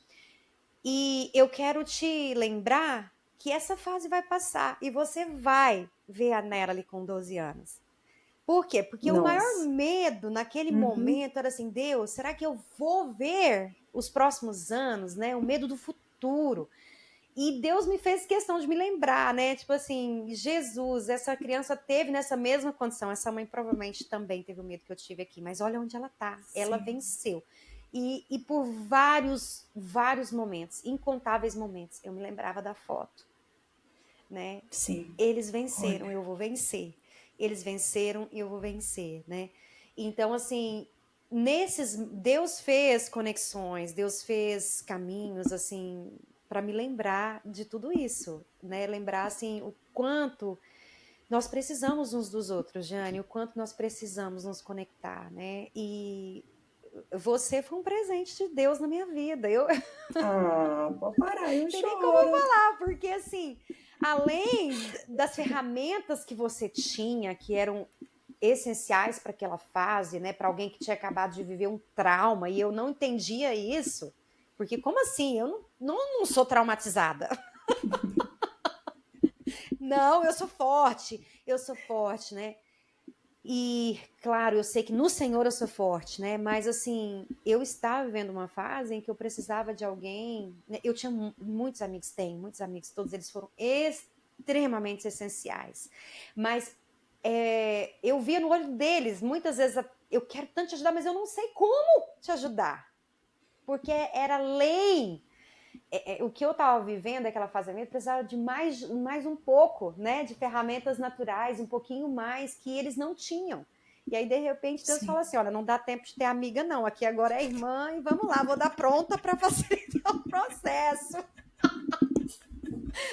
E eu quero te lembrar que essa fase vai passar e você vai ver a Neralie com 12 anos. Por quê? Porque o maior Nossa. medo naquele Uhum. momento era assim, Deus, será que eu vou ver os próximos anos, né? O medo do futuro. E Deus me fez questão de me lembrar, né? Tipo assim, Jesus, essa criança teve nessa mesma condição. Essa mãe provavelmente também teve o medo que eu tive aqui, mas olha onde ela tá. Ela Sim, venceu. E por vários momentos, incontáveis momentos, eu me lembrava da foto, né? sim. Eles venceram, Olha, eu vou vencer. Eles venceram e eu vou vencer, né? Então, assim, Deus fez conexões, Deus fez caminhos, assim, para me lembrar de tudo isso, né? Lembrar, assim, o quanto nós precisamos uns dos outros, Jane, o quanto nós precisamos nos conectar, né? E você foi um presente de Deus na minha vida. Eu ah, pode parar, eu tem nem como eu choro. falar, porque assim, além das ferramentas que você tinha, que eram essenciais para aquela fase, né, para alguém que tinha acabado de viver um trauma, e eu não entendia isso, porque como assim? Eu não sou traumatizada. Não, eu sou forte, né? E, claro, eu sei que no Senhor eu sou forte, né? Mas, assim, eu estava vivendo uma fase em que eu precisava de alguém, né? Eu tinha muitos amigos, tenho muitos amigos, todos eles foram extremamente essenciais. Mas eu via no olho deles, muitas vezes, eu quero tanto te ajudar, mas eu não sei como te ajudar. Porque era além o que eu estava vivendo, aquela fase da minha vida, precisava de mais um pouco, né? De ferramentas naturais, um pouquinho mais que eles não tinham. E aí, de repente, Deus Sim. fala assim: olha, não dá tempo de ter amiga, não. Aqui agora é irmã e vamos lá, vou dar pronta para facilitar o processo.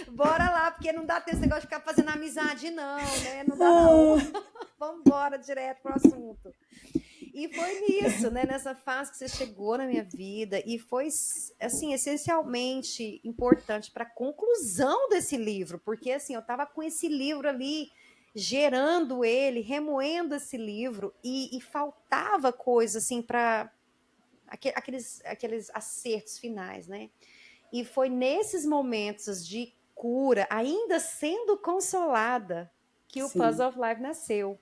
Bora lá, porque não dá tempo esse negócio de ficar fazendo amizade, não, né? Não dá, não. Ah, Vamos embora direto pro assunto. E foi nisso, né, nessa fase que você chegou na minha vida e foi assim essencialmente importante para a conclusão desse livro, porque assim, eu estava com esse livro ali gerando ele, remoendo esse livro e faltava coisa assim para aqueles acertos finais, né? E foi nesses momentos de cura, ainda sendo consolada, que o sim, Puzzle of Life nasceu.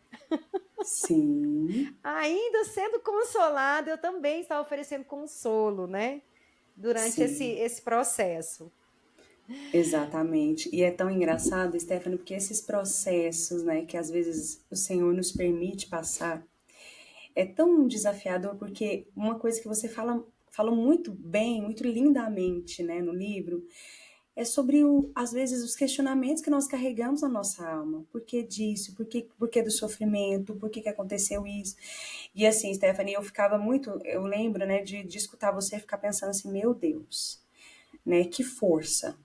sim, Ainda sendo consolada, eu também estava oferecendo consolo, né? Durante sim, esse processo. exatamente. E é tão engraçado, Stephanie, porque esses processos, né, que às vezes o Senhor nos permite passar, é tão desafiador, porque uma coisa que você fala muito bem, muito lindamente, né, no livro, é sobre, às vezes, os questionamentos que nós carregamos na nossa alma. Por que disso? Por que do sofrimento? Por que aconteceu isso? E assim, Stephanie, eu ficava muito, eu lembro, né, de escutar você ficar pensando assim, meu Deus, né, que força,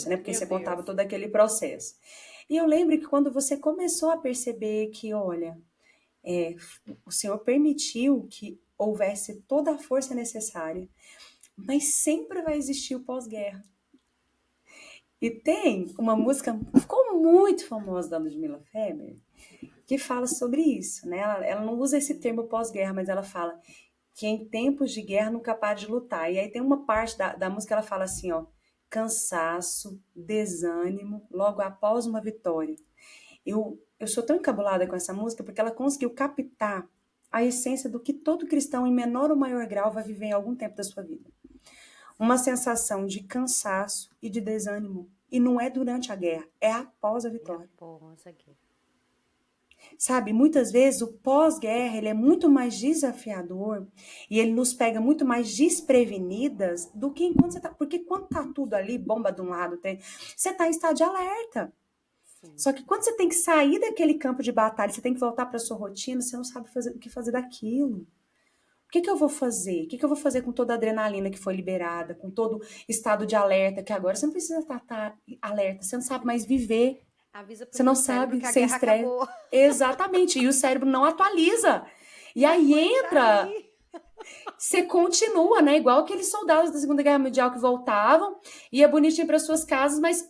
né, porque Meu você contava Deus. todo aquele processo. E eu lembro que quando você começou a perceber que, olha, é, o Senhor permitiu que houvesse toda a força necessária, mas sempre vai existir o pós-guerra. E tem uma música que ficou muito famosa da Ludmilla Feber, que fala sobre isso, né? Ela não usa esse termo pós-guerra, mas ela fala que em tempos de guerra nunca para de lutar. E aí tem uma parte da música que ela fala assim, ó, cansaço, desânimo, logo após uma vitória. Eu sou tão encabulada com essa música porque ela conseguiu captar a essência do que todo cristão, em menor ou maior grau, vai viver em algum tempo da sua vida. Uma sensação de cansaço e de desânimo. E não é durante a guerra, é após a É a vitória. pausa aqui. Sabe, muitas vezes o pós-guerra ele é muito mais desafiador e ele nos pega muito mais desprevenidas do que enquanto você tá. Porque quando tá tudo ali, bomba de um lado, você tá em estado de alerta. Sim. Só que quando você tem que sair daquele campo de batalha, você tem que voltar para sua rotina, você não sabe o que fazer daquilo. O que eu vou fazer? O que eu vou fazer com toda a adrenalina que foi liberada, com todo estado de alerta, que agora você não precisa estar alerta, você não sabe mais viver, Avisa pro você não meu cérebro sabe que a sem guerra estresse. acabou. Exatamente, e o cérebro não atualiza. E Não aí aguenta entra, ali. você continua, né? Igual aqueles soldados da Segunda Guerra Mundial que voltavam, ia bonitinho para suas casas, mas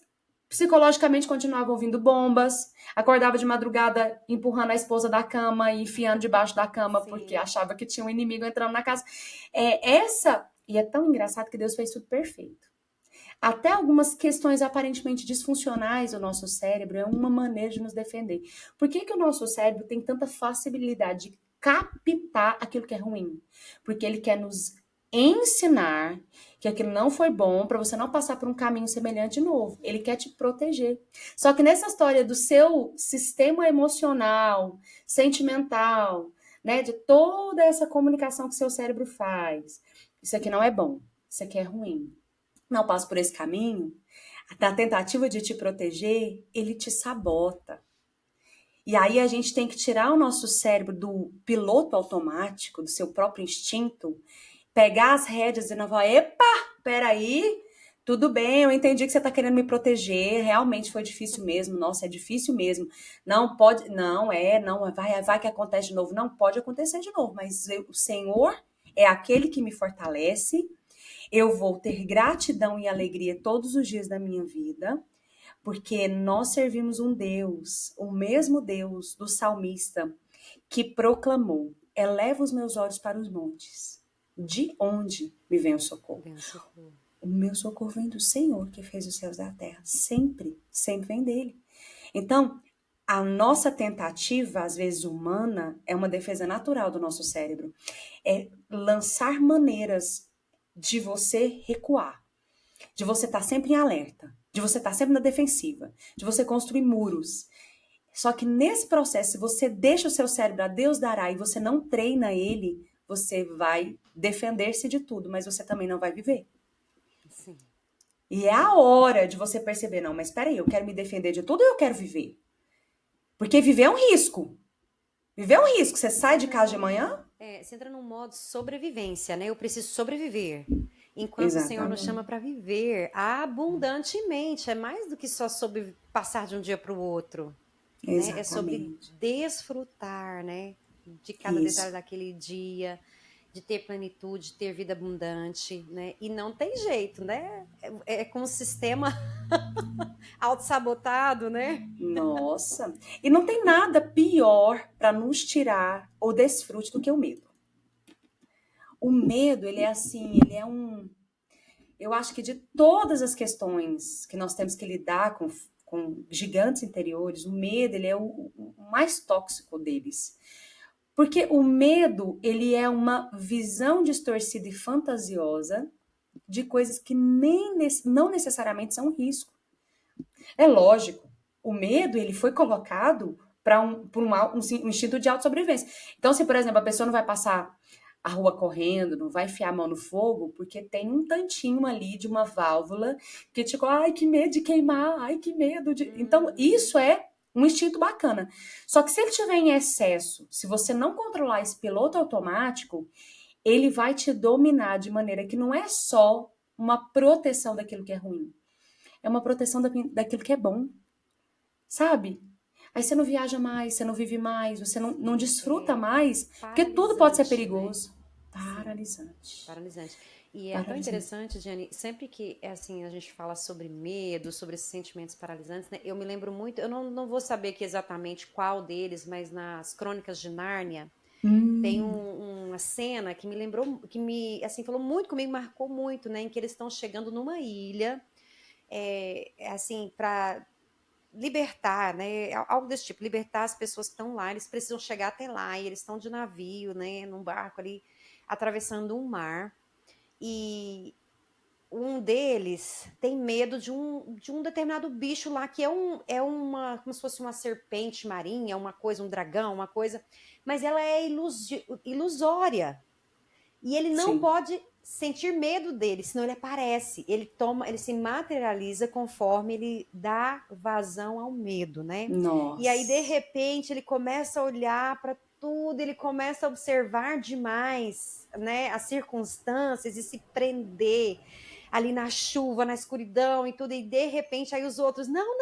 psicologicamente continuava ouvindo bombas, acordava de madrugada empurrando a esposa da cama e enfiando debaixo da cama porque Sim. achava que tinha um inimigo entrando na casa. E é tão engraçado que Deus fez tudo perfeito. Até algumas questões aparentemente disfuncionais do nosso cérebro é uma maneira de nos defender. Por que o nosso cérebro tem tanta facilidade de captar aquilo que é ruim? Porque ele quer nos ensinar que aquilo não foi bom para você não passar por um caminho semelhante de novo. Ele quer te proteger. Só que nessa história do seu sistema emocional, sentimental, né, de toda essa comunicação que seu cérebro faz, isso aqui não é bom, isso aqui é ruim, não passa por esse caminho, da tentativa de te proteger, ele te sabota. E aí a gente tem que tirar o nosso cérebro do piloto automático, do seu próprio instinto, pegar as rédeas e não falar, epa, peraí, tudo bem, eu entendi que você está querendo me proteger, realmente foi difícil mesmo, nossa, é difícil mesmo. Não pode, não, vai que acontece de novo, não pode acontecer de novo, mas o Senhor é aquele que me fortalece, eu vou ter gratidão e alegria todos os dias da minha vida, porque nós servimos um Deus, o mesmo Deus do salmista, que proclamou: eleva os meus olhos para os montes. De onde me vem o socorro? Vem o socorro. O meu socorro vem do Senhor, que fez os céus e a terra. Sempre, sempre vem dele. Então, A nossa tentativa, às vezes humana, é uma defesa natural do nosso cérebro. É lançar maneiras de você recuar, de você estar sempre em alerta, de você estar sempre na defensiva, de você construir muros. Só que nesse processo, se você deixa o seu cérebro a Deus dará e você não treina ele, você vai defender-se de tudo, mas você também não vai viver. Sim. E é a hora de você perceber, não, mas espera aí, eu quero me defender de tudo ou eu quero viver? Porque viver é um risco. Viver é um risco. Você sai de casa de manhã? Você entra num modo sobrevivência, né? Eu preciso sobreviver. Enquanto o Senhor nos chama Exatamente. para viver abundantemente, é mais do que só sobre passar de um dia para o outro, né? É sobre Exatamente. desfrutar, né? De cada detalhe Isso. daquele dia, de ter plenitude, de ter vida abundante, né? E não tem jeito, né? É com o sistema autossabotado, né? Nossa. E não tem nada pior para nos tirar o desfrute do que o medo. O medo, ele é assim, ele é um. Eu acho que de todas as questões que nós temos que lidar com gigantes interiores, o medo, ele é o mais tóxico deles. Porque o medo, ele é uma visão distorcida e fantasiosa de coisas que não necessariamente são um risco. É lógico, o medo ele foi colocado para um instinto de autossobrevivência. Então, se, por exemplo, a pessoa não vai passar a rua correndo, não vai enfiar a mão no fogo, porque tem um tantinho ali de uma válvula que tipo, ai, que medo de queimar, ai, que medo de. Então, Uhum. isso é um instinto bacana. Só que se ele tiver em excesso, se você não controlar esse piloto automático, ele vai te dominar de maneira que não é só uma proteção daquilo que é ruim, é uma proteção daquilo que é bom, sabe? Aí você não viaja mais, você não vive mais, você não Sim, desfruta mais, porque tudo pode ser paralisante, né? perigoso. Sim. Paralisante. Paralisante. E é tão Paralisante. interessante, Jenny, sempre que é assim, a gente fala sobre medo, sobre esses sentimentos paralisantes, né? Eu me lembro muito, eu não vou saber aqui exatamente qual deles, mas nas Crônicas de Nárnia tem Hum, uma cena que me lembrou, que me, assim, falou muito comigo, marcou muito, né? Em que eles estão chegando numa ilha, assim, para libertar, né? Algo desse tipo, libertar as pessoas que estão lá, eles precisam chegar até lá, e eles estão de navio, né? Num barco ali, atravessando um mar. E um deles tem medo de um determinado bicho lá, que é uma, como se fosse uma serpente marinha, uma coisa, um dragão, uma coisa, mas ela é ilusória. E ele não sim. pode sentir medo dele, senão ele aparece. Ele se materializa conforme ele dá vazão ao medo, né? E aí, de Nossa. repente, ele começa a olhar para tudo, ele começa a observar demais, né, as circunstâncias e se prender ali na chuva, na escuridão e tudo, e de repente aí os outros, não,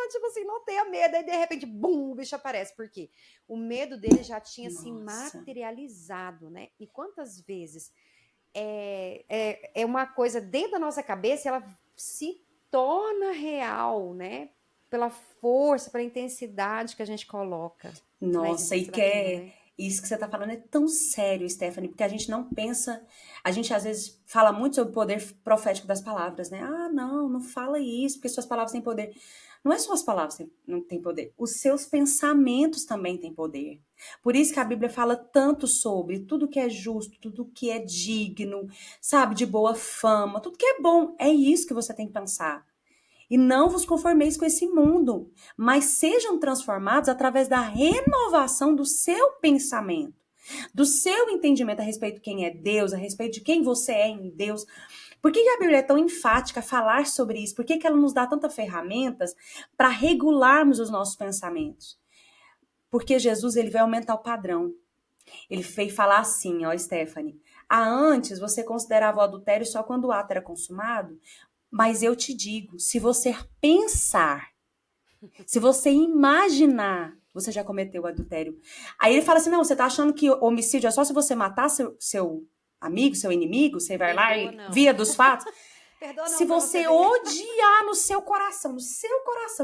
tipo assim, não tenha medo, aí de repente, bum, o bicho aparece, por quê? O medo dele já tinha se Nossa. materializado, né? E quantas vezes é uma coisa dentro da nossa cabeça, ela se torna real, né? Pela força, pela intensidade que a gente coloca na Nossa, e existência que daquilo, é né? isso que você tá falando é tão sério, Stephanie, porque a gente não pensa, a gente às vezes fala muito sobre o poder profético das palavras, né? Ah, não fala isso, porque suas palavras têm poder. Não é suas palavras que não têm poder, os seus pensamentos também têm poder. Por isso que a Bíblia fala tanto sobre tudo que é justo, tudo que é digno, sabe, de boa fama, tudo que é bom. É isso que você tem que pensar. E não vos conformeis com esse mundo, mas sejam transformados através da renovação do seu pensamento, do seu entendimento a respeito de quem é Deus, a respeito de quem você é em Deus. Por que a Bíblia é tão enfática a falar sobre isso? Por que ela nos dá tantas ferramentas para regularmos os nossos pensamentos? Porque Jesus ele vai aumentar o padrão. Ele veio falar assim, ó, Stephanie. Antes você considerava o adultério só quando o ato era consumado, mas eu te digo, se você pensar, se você imaginar, você já cometeu o adultério. Aí ele fala assim: não, você tá achando que homicídio é só se você matar seu amigo, seu inimigo, você vai lá Perdoa e não. via dos fatos. Perdoa Se não para você você ver. odiar no seu coração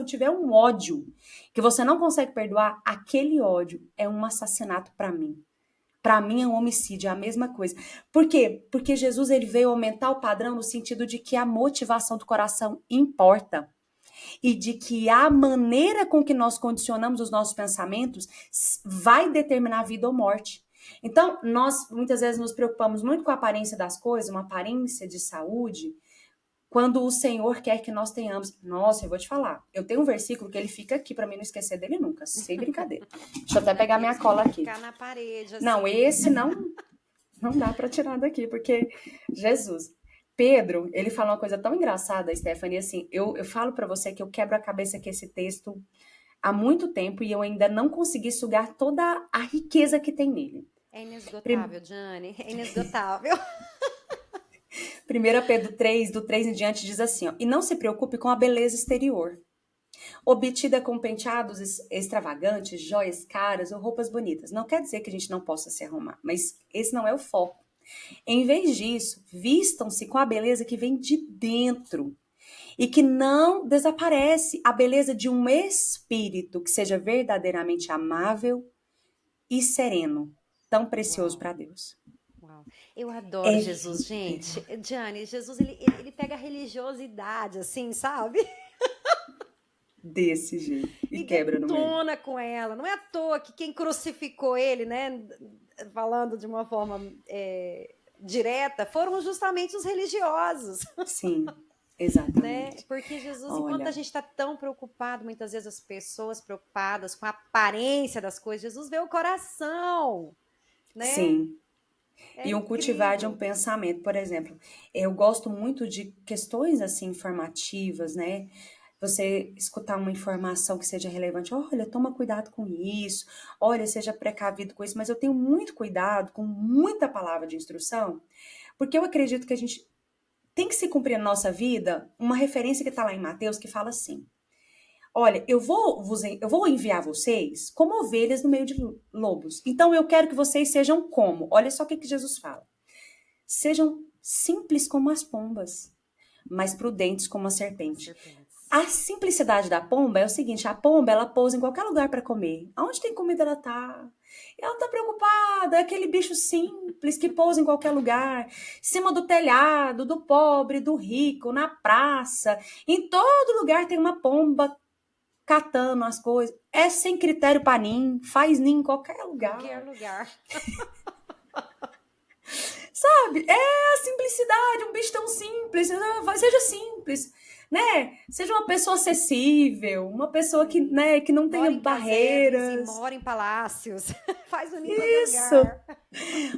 tiver um ódio que você não consegue perdoar, aquele ódio é um assassinato para mim. Para mim é um homicídio, é a mesma coisa. Por quê? Porque Jesus ele veio aumentar o padrão no sentido de que a motivação do coração importa. e de que a maneira com que nós condicionamos os nossos pensamentos vai determinar vida ou morte. Então, nós muitas vezes nos preocupamos muito com a aparência das coisas, uma aparência de saúde, quando o Senhor quer que nós tenhamos. Nossa, eu vou te falar. Eu tenho um versículo que ele fica aqui para mim não esquecer dele nunca, sem brincadeira. Deixa eu até pegar minha cola aqui. Ficar na parede, assim. Não, esse não dá para tirar daqui, porque Jesus. Pedro, ele fala uma coisa tão engraçada, Stephanie, assim, eu falo para você que eu quebro a cabeça com esse texto há muito tempo e eu ainda não consegui sugar toda a riqueza que tem nele. É inesgotável, Jane, é inesgotável. 1 Pedro 3, do 3 em diante, diz assim, ó, e não se preocupe com a beleza exterior, obtida com penteados extravagantes, joias caras ou roupas bonitas. Não quer dizer que a gente não possa se arrumar, mas esse não é o foco. Em vez disso, vistam-se com a beleza que vem de dentro e que não desaparece, a beleza de um espírito que seja verdadeiramente amável e sereno, tão precioso para Deus. Uau. Eu adoro Jesus, gente. Jane, Jesus, ele pega a religiosidade, assim, sabe? Desse jeito. E quebra no meio. Detona com ela. Não é à toa que quem crucificou ele, né, falando de uma forma direta, foram justamente os religiosos. Sim, exatamente. Né? Porque Jesus, enquanto a gente está tão preocupado, muitas vezes as pessoas preocupadas com a aparência das coisas, Jesus vê o coração, né? Sim. E um cultivar de um pensamento, por exemplo, eu gosto muito de questões assim informativas, né? Você escutar uma informação que seja relevante, olha, toma cuidado com isso, olha, seja precavido com isso, mas eu tenho muito cuidado com muita palavra de instrução, porque eu acredito que a gente tem que se cumprir na nossa vida uma referência que está lá em Mateus que fala assim, olha, eu vou enviar vocês como ovelhas no meio de lobos. Então eu quero que vocês sejam como? Olha só o que Jesus fala. Sejam simples como as pombas, mas prudentes como a serpente. A simplicidade da pomba é o seguinte, a pomba, ela pousa em qualquer lugar para comer. Aonde tem comida, ela tá. Ela não tá preocupada, é aquele bicho simples que pousa em qualquer lugar, em cima do telhado, do pobre, do rico, na praça. Em todo lugar tem uma pomba catando as coisas. É sem critério para ninho, faz ninho em qualquer lugar. Qualquer lugar. Sabe? É a simplicidade, um bicho tão simples. Seja simples, né? Seja uma pessoa acessível, uma pessoa que, né, que não tenha barreiras. Mora em palácios. Faz o ninho em qualquer lugar.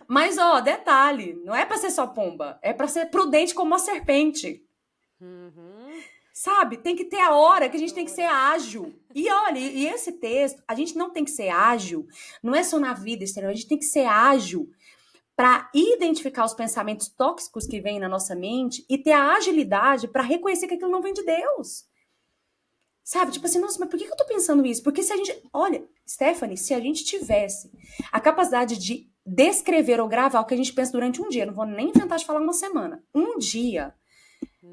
Mas, ó, detalhe, não é para ser só pomba, é para ser prudente como uma serpente. Sabe? Tem que ter a hora que a gente tem que ser ágil. E olha, e esse texto, a gente não tem que ser ágil, não é só na vida exterior, a gente tem que ser ágil para identificar os pensamentos tóxicos que vêm na nossa mente e ter a agilidade para reconhecer que aquilo não vem de Deus. Sabe? Tipo assim, nossa, mas por que eu tô pensando isso? Porque se a gente... Olha, Stephanie, se a gente tivesse a capacidade de descrever ou gravar o que a gente pensa durante um dia, não vou nem inventar de falar uma semana, um dia,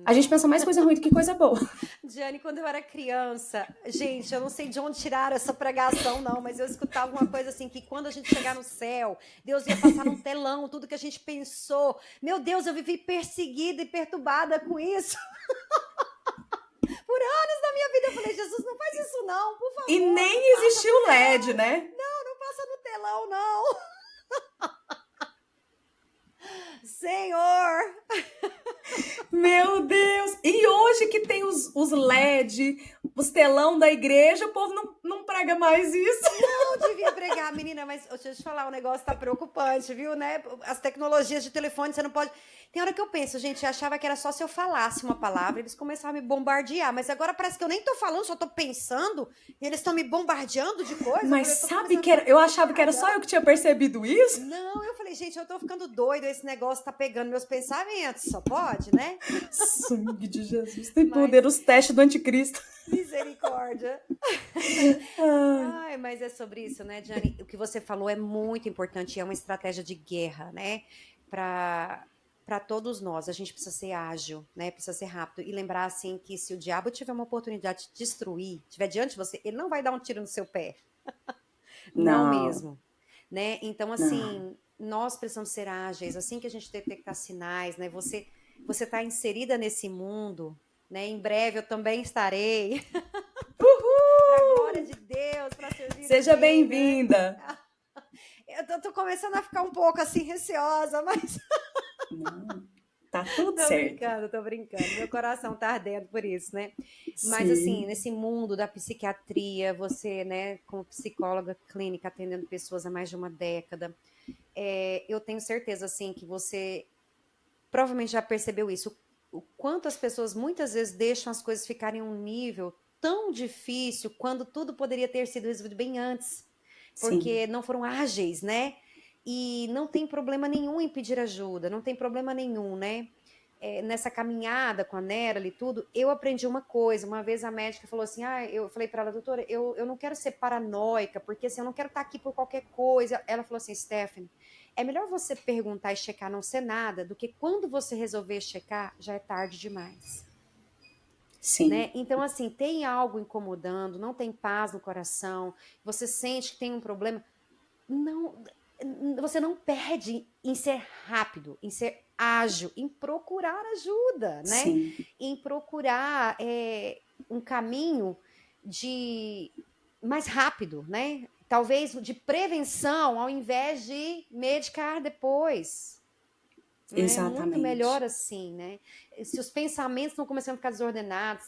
a gente pensa mais coisa ruim do que coisa boa. Jane, quando eu era criança, gente, eu não sei de onde tiraram essa pregação, não, mas eu escutava uma coisa assim, que quando a gente chegar no céu, Deus ia passar num telão tudo que a gente pensou. Meu Deus, eu vivi perseguida e perturbada com isso. Por anos da minha vida, eu falei, Jesus, não faz isso não, por favor. E nem existiu o LED, né? Não passa no telão, não. Senhor! Meu Deus! E hoje que tem os LED, os telão da igreja, o povo não prega mais isso. Não devia pregar, menina, mas deixa eu te falar, o negócio tá preocupante, viu, né? As tecnologias de telefone, você não pode... Tem hora que eu penso, gente, eu achava que era só se eu falasse uma palavra, eles começavam a me bombardear, mas agora parece que eu nem tô falando, só tô pensando, e eles estão me bombardeando de coisa. Mas sabe que eu achava que era só eu que tinha percebido isso? Não, eu falei, gente, eu tô ficando doido, esse negócio tá pegando meus pensamentos, só pode, né? Sangue de Jesus, tem poder os testes do anticristo. Misericórdia. Ai, mas é sobre isso, né, Jane? O que você falou é muito importante, é uma estratégia de guerra, né? Para todos nós, a gente precisa ser ágil, né? Precisa ser rápido e lembrar assim que se o diabo tiver uma oportunidade de destruir, tiver diante de você, ele não vai dar um tiro no seu pé. Não mesmo, né? Então assim, nós precisamos ser ágeis, assim que a gente detectar sinais, né? Você tá inserida nesse mundo, né? Em breve eu também estarei, para a Uhul! glória de Deus, para servir o Seja Rei, né? bem-vinda! Eu tô começando a ficar um pouco assim receosa, mas Não, tá tudo tô certo. brincando, tô brincando. Meu coração tá ardendo por isso, né? Mas assim, Sim, nesse mundo da psiquiatria, você, né, como psicóloga clínica, atendendo pessoas há mais de uma década, eu tenho certeza, assim, que você provavelmente já percebeu isso, o quanto as pessoas muitas vezes deixam as coisas ficarem em um nível tão difícil quando tudo poderia ter sido resolvido bem antes, sim, porque não foram ágeis, né? E não tem problema nenhum em pedir ajuda, não tem problema nenhum, né? Nessa caminhada com a Nera e tudo, eu aprendi uma coisa. Uma vez a médica falou assim: eu falei para ela, doutora, eu não quero ser paranoica, porque assim, eu não quero estar aqui por qualquer coisa. Ela falou assim: Stephanie, é melhor você perguntar e checar não ser nada do que quando você resolver checar, já é tarde demais. sim, Né? Então, assim, tem algo incomodando, não tem paz no coração, você sente que tem um problema, não, você não perde em ser rápido, em ser ágil, em procurar ajuda, né? sim, Em procurar um caminho de mais rápido, né? Talvez de prevenção, ao invés de medicar depois. É muito melhor exatamente. assim, né? Se os pensamentos não começam a ficar desordenados,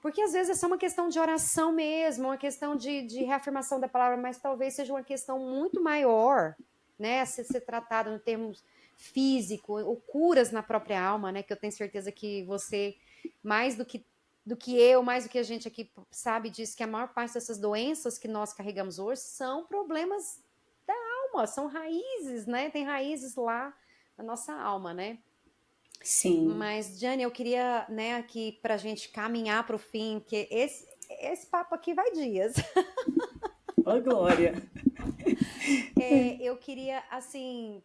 porque às vezes é só uma questão de oração mesmo, uma questão de reafirmação da palavra, mas talvez seja uma questão muito maior, né? A ser tratada em termos físico, ou curas na própria alma, né? Que eu tenho certeza que você, mais do que eu, mais do que a gente aqui sabe disso, que a maior parte dessas doenças que nós carregamos hoje são problemas da alma, são raízes, né? Tem raízes lá a nossa alma, né? Sim, Mas, Jane, eu queria, né, aqui pra gente caminhar para o fim, porque esse papo aqui vai dias. ó glória. Eu queria, assim,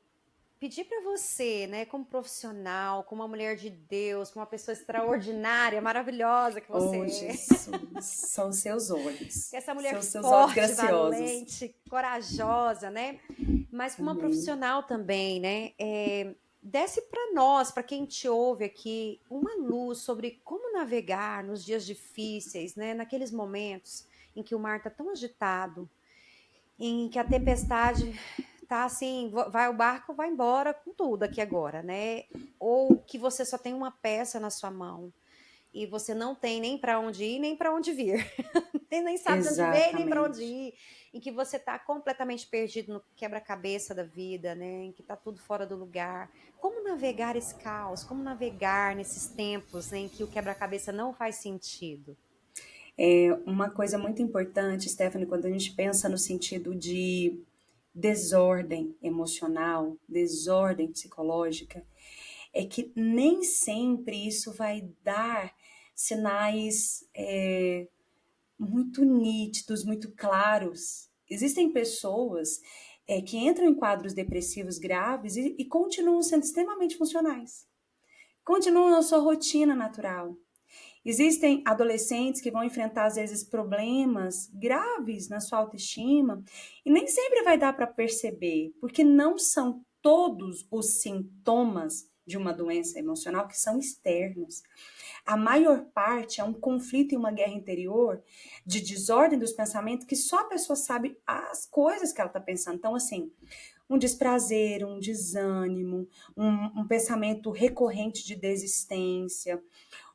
pedir para você, né, como profissional, como uma mulher de Deus, como uma pessoa extraordinária, maravilhosa que você Oh, é, Jesus, são essa mulher são seus olhos forte, graciosos. valente, corajosa, né? Mas como uma Amém. profissional também, né? Desce para nós, para quem te ouve aqui, uma luz sobre como navegar nos dias difíceis, né? Naqueles momentos em que o mar está tão agitado, em que a tempestade tá assim, vai o barco vai embora com tudo aqui agora, né? Ou que você só tem uma peça na sua mão e você não tem nem para onde ir, nem para onde vir. Nem sabe de onde veio, nem para onde Exatamente. ir. Em que você está completamente perdido no quebra-cabeça da vida, né? Em que está tudo fora do lugar. Como navegar esse caos? Como navegar nesses tempos, né, em que o quebra-cabeça não faz sentido? É uma coisa muito importante, Stephanie, quando a gente pensa no sentido de desordem emocional, desordem psicológica, é que nem sempre isso vai dar sinais muito nítidos, muito claros. Existem pessoas que entram em quadros depressivos graves e continuam sendo extremamente funcionais, continuam na sua rotina natural. Existem adolescentes que vão enfrentar, às vezes, problemas graves na sua autoestima e nem sempre vai dar para perceber, porque não são todos os sintomas de uma doença emocional que são externos. A maior parte é um conflito e uma guerra interior de desordem dos pensamentos que só a pessoa sabe as coisas que ela está pensando. Então, assim, um desprazer, um desânimo, um pensamento recorrente de desistência,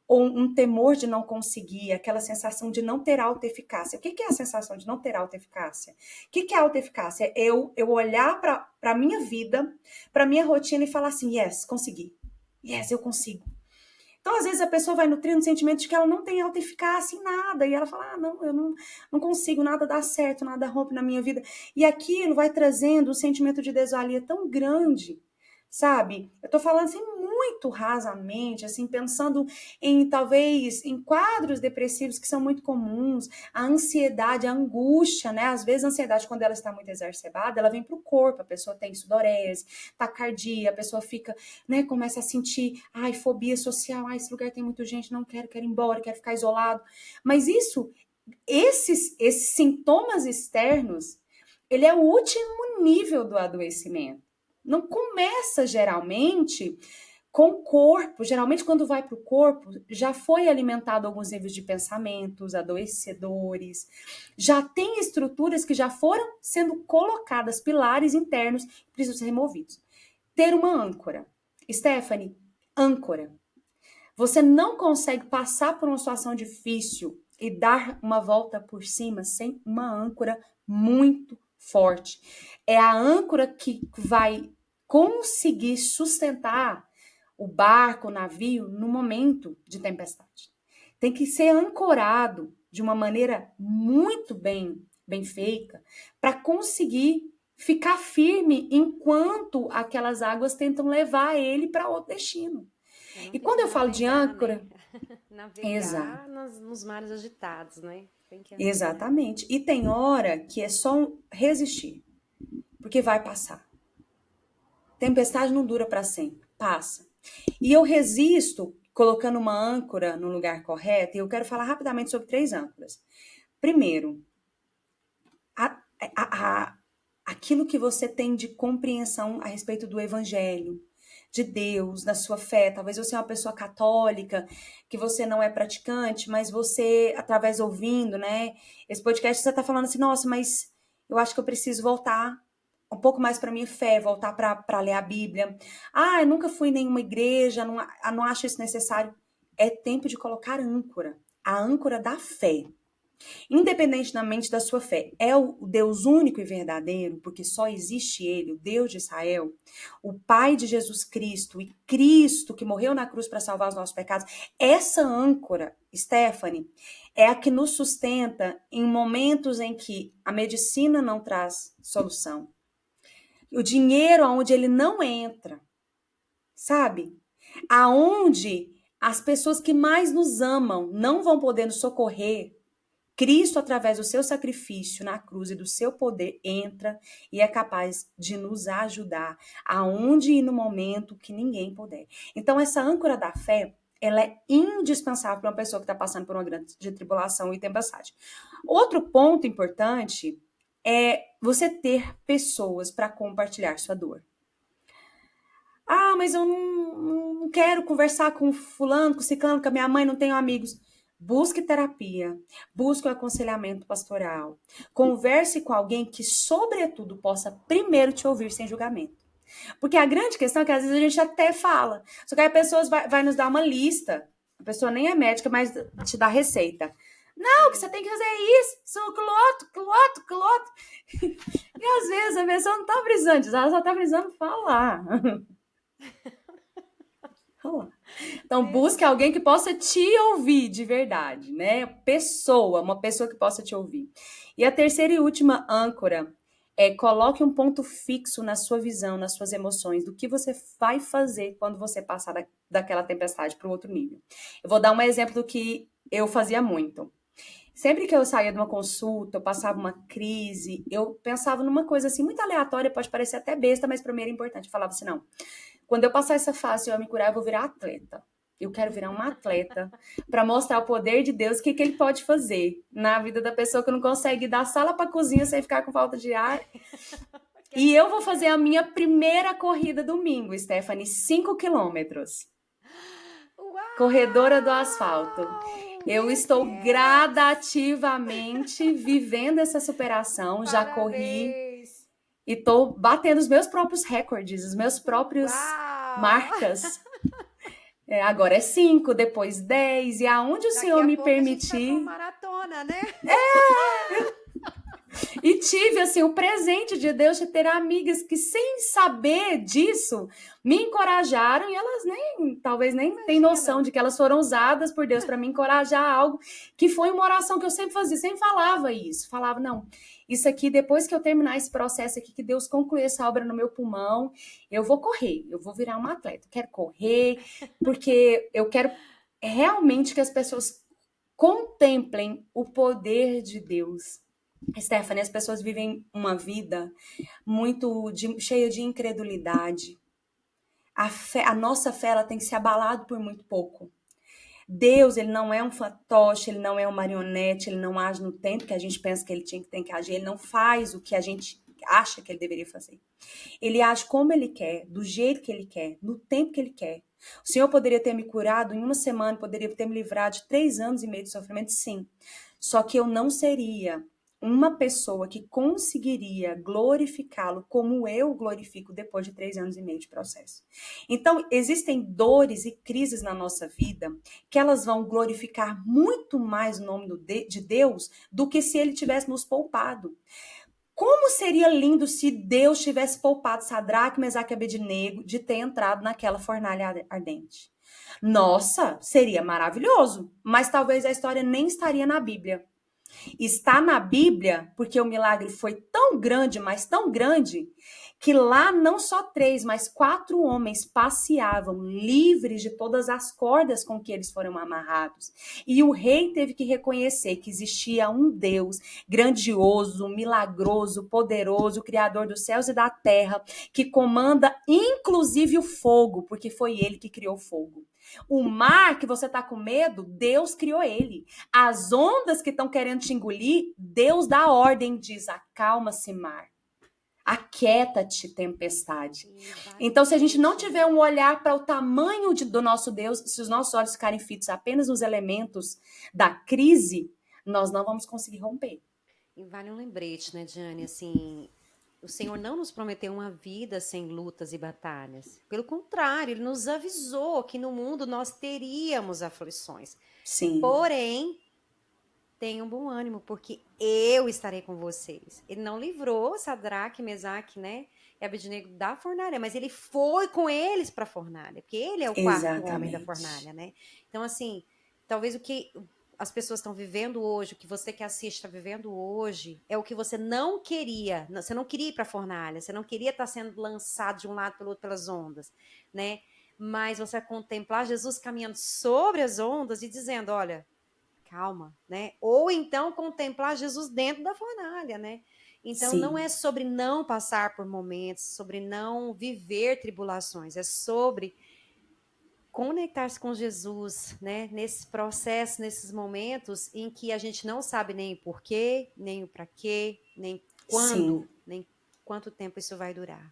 ou um temor de não conseguir, aquela sensação de não ter autoeficácia. O que é a sensação de não ter autoeficácia? O que é autoeficácia? É eu olhar para a minha vida, para a minha rotina e falar assim, yes, consegui. Yes, eu consigo. Então, às vezes, a pessoa vai nutrindo o sentimento de que ela não tem autoeficácia em nada. E ela fala, não, eu não consigo, nada dá certo, nada rompe na minha vida. E aquilo vai trazendo um sentimento de desvalia tão grande, sabe? Eu tô falando assim muito rasamente, assim, pensando em talvez em quadros depressivos que são muito comuns, a ansiedade, a angústia, né? Às vezes a ansiedade, quando ela está muito exacerbada, ela vem para o corpo, a pessoa tem sudorese, taquicardia, a pessoa fica, né, começa a sentir, ai, fobia social, ai, esse lugar tem muita gente, não quero, quero ir embora, quero ficar isolado. Mas esses sintomas externos, ele é o último nível do adoecimento. Não começa geralmente com o corpo, geralmente quando vai para o corpo, já foi alimentado alguns níveis de pensamentos adoecedores, já tem estruturas que já foram sendo colocadas, pilares internos que precisam ser removidos. Ter uma âncora. Stephanie, âncora. Você não consegue passar por uma situação difícil e dar uma volta por cima sem uma âncora muito forte. É a âncora que vai conseguir sustentar o barco, o navio, no momento de tempestade. Tem que ser ancorado de uma maneira muito bem feita para conseguir ficar firme enquanto aquelas águas tentam levar ele para outro destino. E quando eu falo de navegar, né? âncora, exato, Navegar nos mares agitados, né? Tem que ancorar. exatamente. E tem hora que é só resistir, porque vai passar. Tempestade não dura para sempre, passa. E eu resisto colocando uma âncora no lugar correto, e eu quero falar rapidamente sobre 3 âncoras. Primeiro, a, aquilo que você tem de compreensão a respeito do evangelho, de Deus, da sua fé. Talvez você é uma pessoa católica, que você não é praticante, mas você, através ouvindo, né, esse podcast, você está falando assim, nossa, mas eu acho que eu preciso voltar um pouco mais para minha fé, voltar para ler a Bíblia. Ah, eu nunca fui em nenhuma igreja, não acho isso necessário. É tempo de colocar âncora, a âncora da fé. Independentemente da sua fé, é o Deus único e verdadeiro, porque só existe Ele, o Deus de Israel, o Pai de Jesus Cristo e Cristo que morreu na cruz para salvar os nossos pecados. Essa âncora, Stephanie, é a que nos sustenta em momentos em que a medicina não traz solução. O dinheiro aonde ele não entra, sabe? Aonde as pessoas que mais nos amam não vão poder nos socorrer, Cristo, através do seu sacrifício na cruz e do seu poder, entra e é capaz de nos ajudar aonde e no momento que ninguém puder. Então, essa âncora da fé, ela é indispensável para uma pessoa que está passando por uma grande tribulação e tempestade. Outro ponto importante é você ter pessoas para compartilhar sua dor. Ah, mas eu não quero conversar com fulano, com ciclano, com a minha mãe, não tenho amigos. Busque terapia, busque o aconselhamento pastoral. Converse com alguém que, sobretudo, possa primeiro te ouvir sem julgamento. Porque a grande questão é que às vezes a gente até fala, só que a pessoa vai nos dar uma lista. A pessoa nem é médica, mas te dá receita. Não, que você tem que fazer isso, cloto. E às vezes a pessoa não tá precisando disso, ela só tá precisando falar. Então, busque alguém que possa te ouvir de verdade, né? Uma pessoa que possa te ouvir. E a terceira e última âncora é coloque um ponto fixo na sua visão, nas suas emoções, do que você vai fazer quando você passar daquela tempestade para o outro nível. Eu vou dar um exemplo do que eu fazia muito. Sempre que eu saía de uma consulta, eu passava uma crise, eu pensava numa coisa assim muito aleatória, pode parecer até besta, mas para mim era importante. Eu falava assim, não, quando eu passar essa fase e eu me curar, eu vou virar atleta. Eu quero virar uma atleta para mostrar o poder de Deus, o que ele pode fazer na vida da pessoa que não consegue ir da sala para a cozinha sem ficar com falta de ar. E eu vou fazer a minha primeira corrida domingo, Stephanie, 5 quilômetros. Corredora do asfalto. Eu estou gradativamente vivendo essa superação, já corri e estou batendo os meus próprios recordes, os meus próprios marcas. Agora é 5, depois 10, e aonde o Senhor me permitir. Uma maratona, né? E tive, assim, o presente de Deus de ter amigas que, sem saber disso, me encorajaram, e elas talvez nem têm noção de que elas foram usadas por Deus para me encorajar a algo que foi uma oração que eu sempre fazia, sempre falava isso. Falava, não, isso aqui, depois que eu terminar esse processo aqui, que Deus concluir essa obra no meu pulmão, eu vou correr, eu vou virar uma atleta. Eu quero correr, porque eu quero realmente que as pessoas contemplem o poder de Deus. Stephanie, as pessoas vivem uma vida muito cheia de incredulidade. A nossa fé ela tem que ser abalada por muito pouco. Deus, ele não é um fantoche, ele não é um marionete, ele não age no tempo que a gente pensa que ele tem que agir, ele não faz o que a gente acha que ele deveria fazer. Ele age como ele quer, do jeito que ele quer, no tempo que ele quer, O Senhor poderia ter me curado em uma semana, poderia ter me livrado de 3 anos e meio de sofrimento, sim. Só que eu não seria uma pessoa que conseguiria glorificá-lo como eu glorifico depois de 3 anos e meio de processo. Então, existem dores e crises na nossa vida que elas vão glorificar muito mais o nome de Deus do que se ele tivesse nos poupado. Como seria lindo se Deus tivesse poupado Sadraque, Mesaque e Abednego de ter entrado naquela fornalha ardente? Nossa, seria maravilhoso, mas talvez a história nem estaria na Bíblia. Está na Bíblia porque o milagre foi tão grande, mas tão grande, que lá não só 3, mas 4 homens passeavam livres de todas as cordas com que eles foram amarrados. E o rei teve que reconhecer que existia um Deus grandioso, milagroso, poderoso, criador dos céus e da terra, que comanda inclusive o fogo, porque foi ele que criou o fogo. O mar que você tá com medo, Deus criou ele. As ondas que estão querendo te engolir, Deus dá ordem, diz: acalma-se, mar. Aquieta-te, tempestade. Então, se a gente não tiver um olhar para o tamanho do nosso Deus, se os nossos olhos ficarem fitos apenas nos elementos da crise, nós não vamos conseguir romper. E vale um lembrete, né, Diane? Assim, o Senhor não nos prometeu uma vida sem lutas e batalhas. Pelo contrário, Ele nos avisou que no mundo nós teríamos aflições. Sim. Porém, tenham bom ânimo, porque eu estarei com vocês. Ele não livrou Sadraque, Mesaque, né, e Abednego da fornalha, mas ele foi com eles para a fornalha, porque ele é o quarto homem da fornalha, né? Então, assim, talvez o que as pessoas estão vivendo hoje, o que você que assiste está vivendo hoje, é o que você não queria. Você não queria ir para a fornalha, você não queria estar sendo lançado de um lado pelo outro pelas ondas, né? Mas você vai contemplar Jesus caminhando sobre as ondas e dizendo, olha, calma, né? Ou então contemplar Jesus dentro da fornalha, né? Então Sim. não é sobre não passar por momentos, sobre não viver tribulações, é sobre conectar-se com Jesus, né? Nesse processo, nesses momentos em que a gente não sabe nem o porquê, nem o para quê, nem quando, Sim. nem quanto tempo isso vai durar,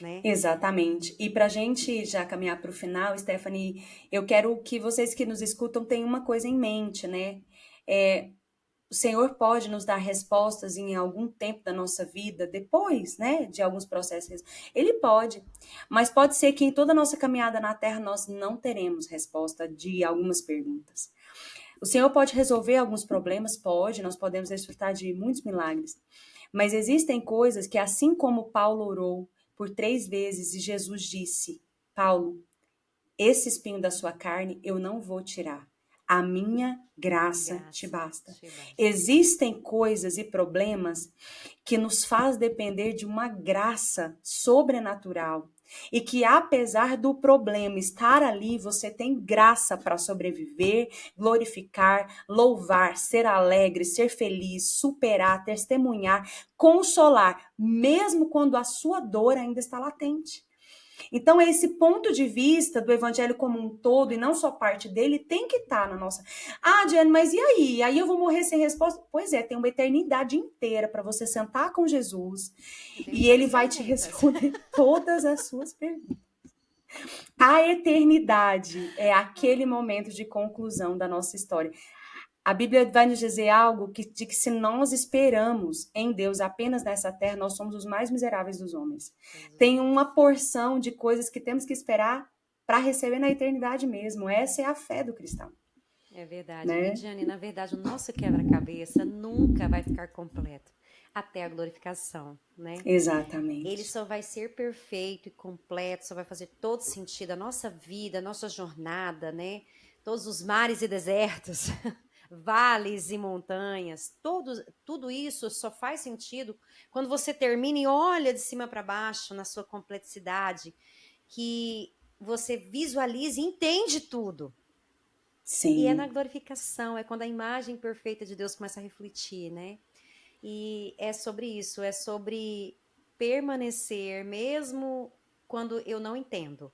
né? Exatamente. E para a gente já caminhar para o final, Stephanie, eu quero que vocês que nos escutam tenham uma coisa em mente, né? O Senhor pode nos dar respostas em algum tempo da nossa vida, depois, né, de alguns processos. Ele pode, mas pode ser que em toda a nossa caminhada na Terra nós não teremos resposta de algumas perguntas. O Senhor pode resolver alguns problemas? Pode, nós podemos desfrutar de muitos milagres. Mas existem coisas que, assim como Paulo orou por 3 vezes e Jesus disse: Paulo, esse espinho da sua carne eu não vou tirar. A minha graça te basta. Existem coisas e problemas que nos faz depender de uma graça sobrenatural. E que apesar do problema estar ali, você tem graça para sobreviver, glorificar, louvar, ser alegre, ser feliz, superar, testemunhar, consolar, mesmo quando a sua dor ainda está latente. Então, esse ponto de vista do evangelho como um todo, e não só parte dele, tem que estar na nossa. Ah, Diane, mas e aí? Aí eu vou morrer sem resposta? Pois é, tem uma eternidade inteira para você sentar com Jesus e ele vai te responder todas as suas perguntas. A eternidade é aquele momento de conclusão da nossa história. A Bíblia vai nos dizer algo de que se nós esperamos em Deus apenas nessa terra, nós somos os mais miseráveis dos homens. Tem uma porção de coisas que temos que esperar para receber na eternidade mesmo. Essa é a fé do cristão. É verdade. Né? E, Diane, na verdade, o nosso quebra-cabeça nunca vai ficar completo até a glorificação, né? Exatamente. Ele só vai ser perfeito e completo, só vai fazer todo sentido. A nossa vida, a nossa jornada, né? Todos os mares e desertos, vales e montanhas, tudo isso só faz sentido quando você termina e olha de cima para baixo na sua complexidade, que você visualiza e entende tudo. Sim. E é na glorificação, é quando a imagem perfeita de Deus começa a refletir, né? E é sobre isso, é sobre permanecer mesmo quando eu não entendo.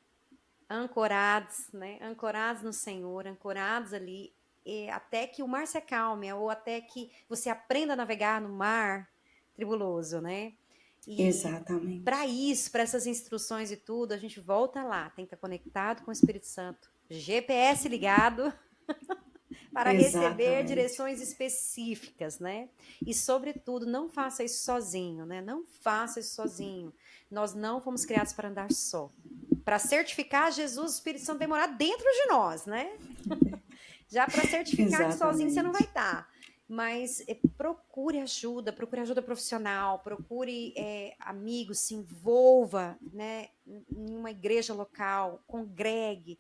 Ancorados, né? Ancorados no Senhor, ancorados ali, até que o mar se acalme, ou até que você aprenda a navegar no mar tribuloso, né? E para Exatamente. isso, para essas instruções e tudo, a gente volta lá, tem que estar conectado com o Espírito Santo, GPS ligado, para receber Exatamente. direções específicas, né? E, sobretudo, não faça isso sozinho, né? Não faça isso sozinho. Nós não fomos criados para andar só. Para certificar Jesus, o Espírito Santo vai morar dentro de nós, né? Já para certificar que sozinho você não vai Exatamente. estar. Mas procure ajuda profissional, procure amigos, se envolva, né, em uma igreja local, congregue,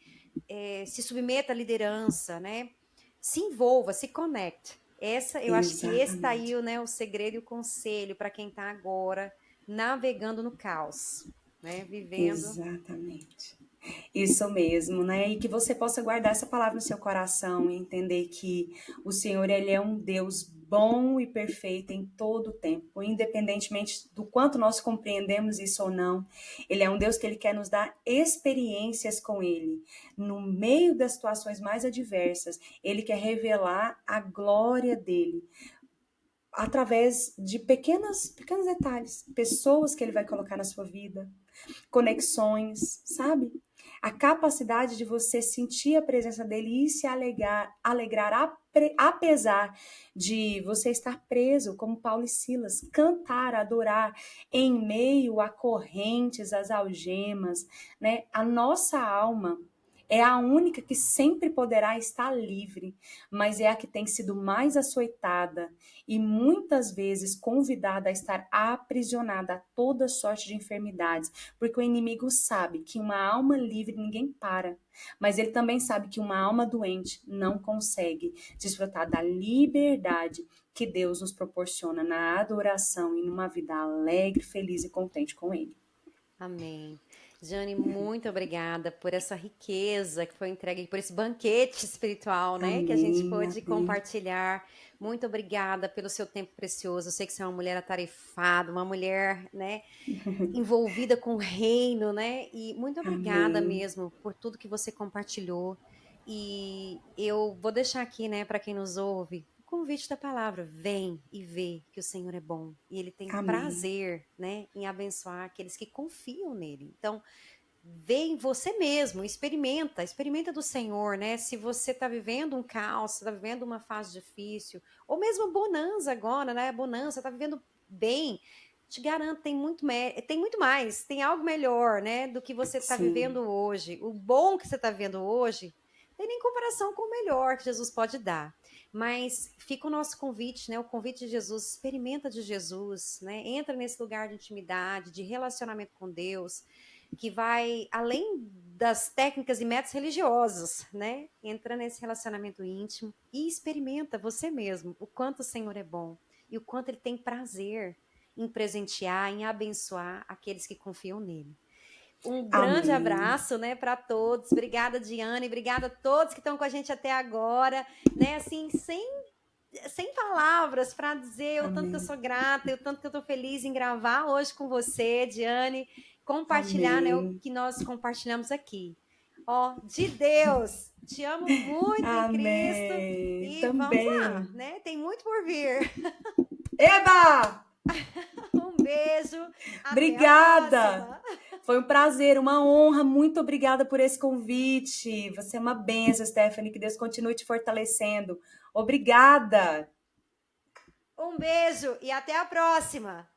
se submeta à liderança, né, se envolva, se conecte. Eu acho que esse está aí, Exatamente. né, o segredo e o conselho para quem está agora navegando no caos, né, vivendo. Exatamente. Isso mesmo, né? E que você possa guardar essa palavra no seu coração e entender que o Senhor, ele é um Deus bom e perfeito em todo o tempo, independentemente do quanto nós compreendemos isso ou não. Ele é um Deus que ele quer nos dar experiências com ele. No meio das situações mais adversas, ele quer revelar a glória dele através de pequenos detalhes, pessoas que ele vai colocar na sua vida, conexões, sabe? A capacidade de você sentir a presença dele e se alegrar apesar de você estar preso, como Paulo e Silas, cantar, adorar em meio a correntes, às algemas, né? A nossa alma é a única que sempre poderá estar livre, mas é a que tem sido mais açoitada e muitas vezes convidada a estar aprisionada a toda sorte de enfermidades, porque o inimigo sabe que uma alma livre ninguém para, mas ele também sabe que uma alma doente não consegue desfrutar da liberdade que Deus nos proporciona na adoração e numa vida alegre, feliz e contente com ele. Amém. Jane, muito obrigada por essa riqueza que foi entregue, por esse banquete espiritual, né, que a gente Amém, pôde amém. compartilhar. Muito obrigada pelo seu tempo precioso. Eu sei que você é uma mulher atarefada, uma mulher, né, envolvida com o reino, né? E muito obrigada Amém. mesmo por tudo que você compartilhou. E eu vou deixar aqui, né, para quem nos ouve, o convite da palavra: vem e vê que o Senhor é bom e ele tem Amém. prazer, né, em abençoar aqueles que confiam nele. Então, vê em você mesmo, experimenta do Senhor, né? Se você está vivendo um caos, está vivendo uma fase difícil, ou mesmo a bonança agora, né? A bonança, está vivendo bem, te garanto, tem muito mais, tem algo melhor, né? Do que você está vivendo Sim. hoje. O bom que você está vivendo hoje tem nem comparação com o melhor que Jesus pode dar. Mas fica o nosso convite, né? O convite de Jesus, experimenta de Jesus, né? Entra nesse lugar de intimidade, de relacionamento com Deus, que vai além das técnicas e métodos religiosos, né? Entra nesse relacionamento íntimo e experimenta você mesmo o quanto o Senhor é bom e o quanto ele tem prazer em presentear, em abençoar aqueles que confiam nele. Um grande Amém. abraço, né, para todos. Obrigada, Diane. Obrigada a todos que estão com a gente até agora, né? Assim, sem palavras para dizer o tanto que eu Amém. sou grata e o tanto que eu estou feliz em gravar hoje com você, Diane, compartilhar, né, o Amém. que nós compartilhamos aqui. Ó, de Deus, te amo muito em Cristo Amém. e vamos lá, Também. né? Tem muito por vir. Eba! Um beijo, até a Obrigada! próxima. Foi um prazer, uma honra. Muito obrigada por esse convite. Você é uma benção, Stephanie. Que Deus continue te fortalecendo. Obrigada! Um beijo e até a próxima.